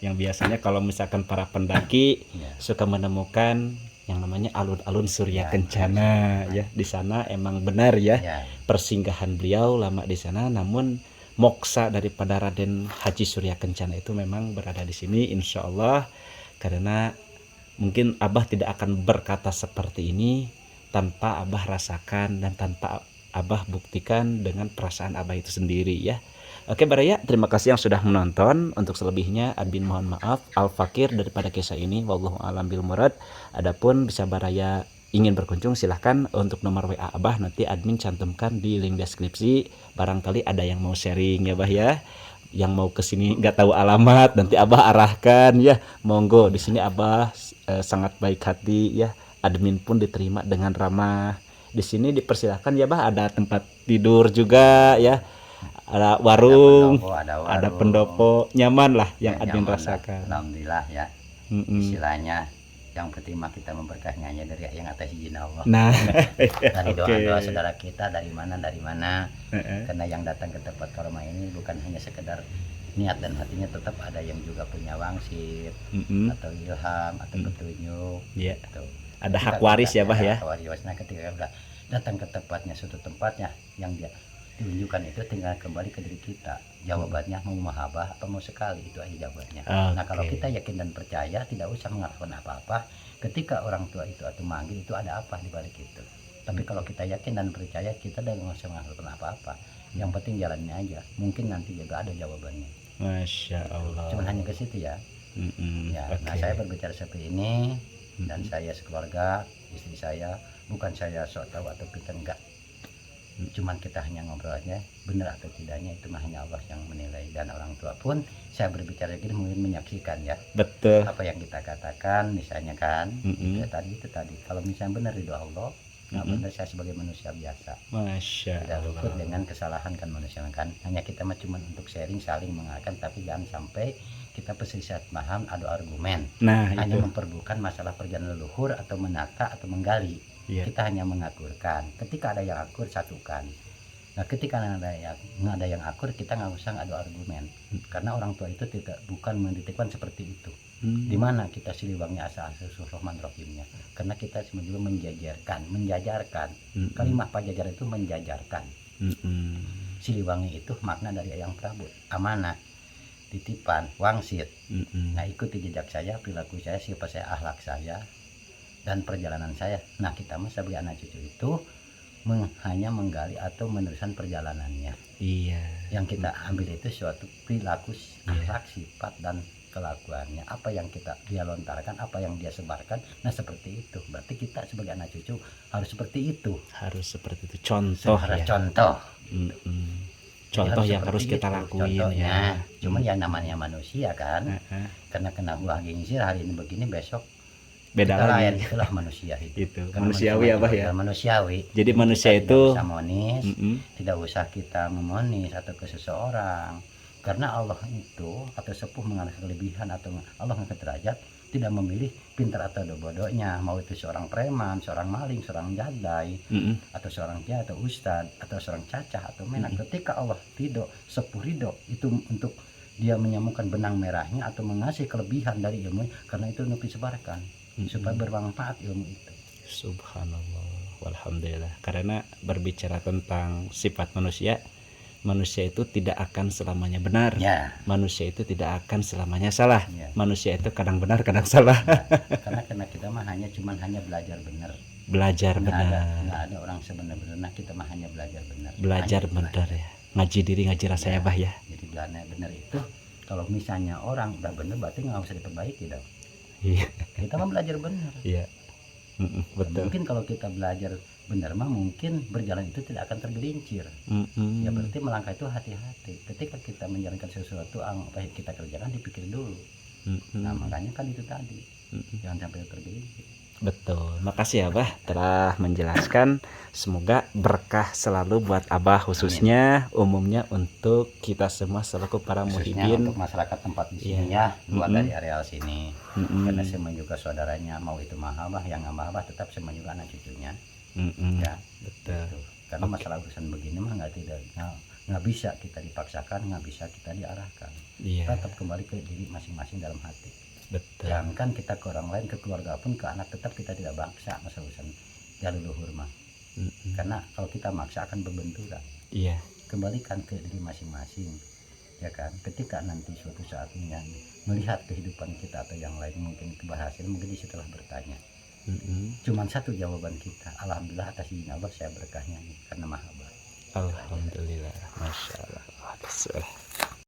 Yang biasanya kalau misalkan para pendaki Ya. suka menemukan yang namanya alun-alun Surya Kencana ya. Di sana emang benar ya, Ya. persinggahan beliau lama di sana, namun moksa daripada Raden Haji Surya Kencana itu memang berada di sini insya Allah. Karena mungkin Abah tidak akan berkata seperti ini tanpa Abah rasakan dan tanpa Abah buktikan dengan perasaan Abah itu sendiri ya. Oke Baraya, terima kasih yang sudah menonton. Untuk selebihnya admin mohon maaf, Al Fakir daripada kisah ini wallahu alam bil murad. Adapun bisa Baraya ingin berkunjung silahkan, untuk nomor WA Abah nanti admin cantumkan di link deskripsi. Barangkali ada yang mau sharing ya Bah ya, yang mau kesini nggak tahu alamat, nanti Abah arahkan ya. Monggo, di sini Abah sangat baik hati ya. Admin pun diterima dengan ramah Di sini dipersilakan ya bah, ada tempat tidur juga ya, ada warung, ada pendopo, nyaman lah yang Ya, Adin nyaman lah. rasakan. Alhamdulillah ya. Mm-mm. Istilahnya yang penting mah kita memberkahnya hanya dari yang atas izin Allah. Nah, Dari oke. doa-doa saudara kita dari mana Heeh. karena yang datang ke tempat karomah ini bukan hanya sekedar niat dan hatinya, tetap ada yang juga punya wangsit Mm-mm. atau ilham atau petunjuk Iya. gitu. Ada Ketika hak waris kita- ya bah ya. hak waris. Nah ketika udah datang ke tempatnya, suatu tempatnya yang dia ditunjukkan, itu tinggal kembali ke diri kita. Jawabannya mau mahabbah apa mau sekali, itu aja jawabannya. Nah kalau Oke. kita yakin dan percaya, tidak usah mengharapkan apa-apa. Ketika orang tua itu atau manggil, itu ada apa di balik itu. Tapi kalau kita yakin dan percaya, kita tidak usah mengharapkan apa-apa. Yang penting jalannya aja. Mungkin nanti juga ada jawabannya. Masya Allah. Cuman hanya ke situ ya. Mm-mm. Ya, Oke. nah saya berbicara seperti ini, dan saya sekeluarga, istri saya, bukan saya sok tahu atau pintar, enggak. Cuman kita hanya ngobrol aja, benar atau tidaknya itu mah hanya Allah yang menilai. Dan orang tua pun, saya berbicara gini mungkin menyaksikan ya, Betul. apa yang kita katakan, misalnya kan, Mm-mm. ya tadi itu tadi. Kalau misalnya benar ridho Allah, nggak benar saya sebagai manusia biasa. Masya Tidak luput Allah. dengan kesalahan kan manusia kan. Hanya kita mah cuma untuk sharing, saling mengarahkan, tapi jangan sampai kita pesisat paham adu argumen. Nah Hanya itu. memperbukan masalah perjalanan leluhur atau menata atau menggali. Iya. Kita hanya mengakurkan. Ketika ada yang akur, satukan. Nah ketika nggak ada yang akur, kita nggak usah adu argumen. Karena orang tua itu bukan mendidikkan seperti itu. Di mana kita Siliwangi asal-asal Rahman Rahimnya. Karena kita juga menjajarkan. Kalimat pajajar itu menjajarkan. Mm-mm. Siliwangi itu makna dari Eyang Prabu, amanah, titipan, wangsit. Mm-mm. Nah ikuti jejak saya, perilaku saya, sifat saya, akhlak saya, dan perjalanan saya. Nah kita mah sebagai anak cucu itu hanya menggali atau meneruskan perjalanannya. Iya. Yang kita ambil itu suatu perilaku, akhlak, sifat, dan kelakuannya. Apa yang dia lontarkan, apa yang dia sebarkan. Nah seperti itu. Berarti kita sebagai anak cucu harus seperti itu. Harus seperti itu. Contoh Harus ya. contoh. Mm-mm. Jadi Contoh yang seperti harus kita itu lakuin contohnya. ya. Cuman ya namanya manusia kan. Heeh. Karena kena buah gingsir hari ini begini, besok Beda kita lain. lagi. Itulah manusia itu. Itu Karena manusiawi ya bah ya. manusiawi. Jadi manusia Kita itu. tidak usah monis, Mm-mm. tidak usah kita memonis atau ke seseorang. Karena Allah itu atau sepuh mengangkat kelebihan atau Allah mengangkat derajat, tidak memilih pintar atau bodohnya. Mau itu seorang preman, seorang maling, seorang jadai, Mm-mm. atau seorang jahil atau ustad, atau seorang cacah atau menak. Ketika Allah ridho, sepuh ridho, itu untuk dia menyembuhkan benang merahnya atau mengasih kelebihan dari ilmu, karena itu untuk disebarkan supaya bermanfaat ilmu itu. Subhanallah. Walhamdulillah. Karena berbicara tentang sifat manusia, manusia itu tidak akan selamanya benar. Ya. Manusia itu tidak akan selamanya salah. Ya. Manusia itu kadang benar, kadang salah. Karena kita mah hanya belajar benar. Belajar Nggak benar. ada orang sebenar-benar. Nah kita mah hanya belajar benar. Belajar Hanya benar ya. Ngaji diri, ngaji rasanya bah ya. Jadi belajar benar itu, kalau misalnya orang udah benar berarti nggak usah diperbaiki dong. Iya. Kita mah belajar benar. Iya. Mm-mm, betul. Mungkin kalau kita belajar benar mah mungkin berjalan itu tidak akan tergelincir. Mm-mm. Ya berarti melangkah itu hati-hati. Ketika kita menjalankan sesuatu apa yang kita kerjakan, dipikir dulu. Mm-mm. Nah makanya kan itu tadi, Mm-mm. jangan sampai tergelincir. Betul. Makasih ya Abah telah menjelaskan. Semoga berkah selalu buat Abah khususnya, umumnya untuk kita semua selaku para Khususnya muhibin. untuk masyarakat tempat di sini Iya. ya, luar Mm-mm. dari areal sini. Mm-mm. Karena semua juga saudaranya, mau itu mahabah, yang nggak mahabah, tetap semua juga anak cucunya. Mm-mm. Ya, Betul. gitu. Karena masalah urusan begini mah nggak bisa kita dipaksakan, nggak bisa kita diarahkan. Iya. Tetap kembali ke diri masing-masing dalam hati. Betul. Jangankan kita ke orang lain, ke keluarga pun, ke anak, tetap kita tidak maksa masalah urusan jalur luhur mah. Mm-mm. Karena kalau kita maksa akan berbenturan. Iya. Kembalikan ke diri masing-masing, ya kan. Ketika nanti suatu saatnya melihat kehidupan kita atau yang lain mungkin keberhasilan, mungkin disitulah bertanya. Mm-mm. Cuman satu jawaban kita, alhamdulillah atas izin Allah saya berkahnya nih karena mahabbah. Alhamdulillah. Masya Allah.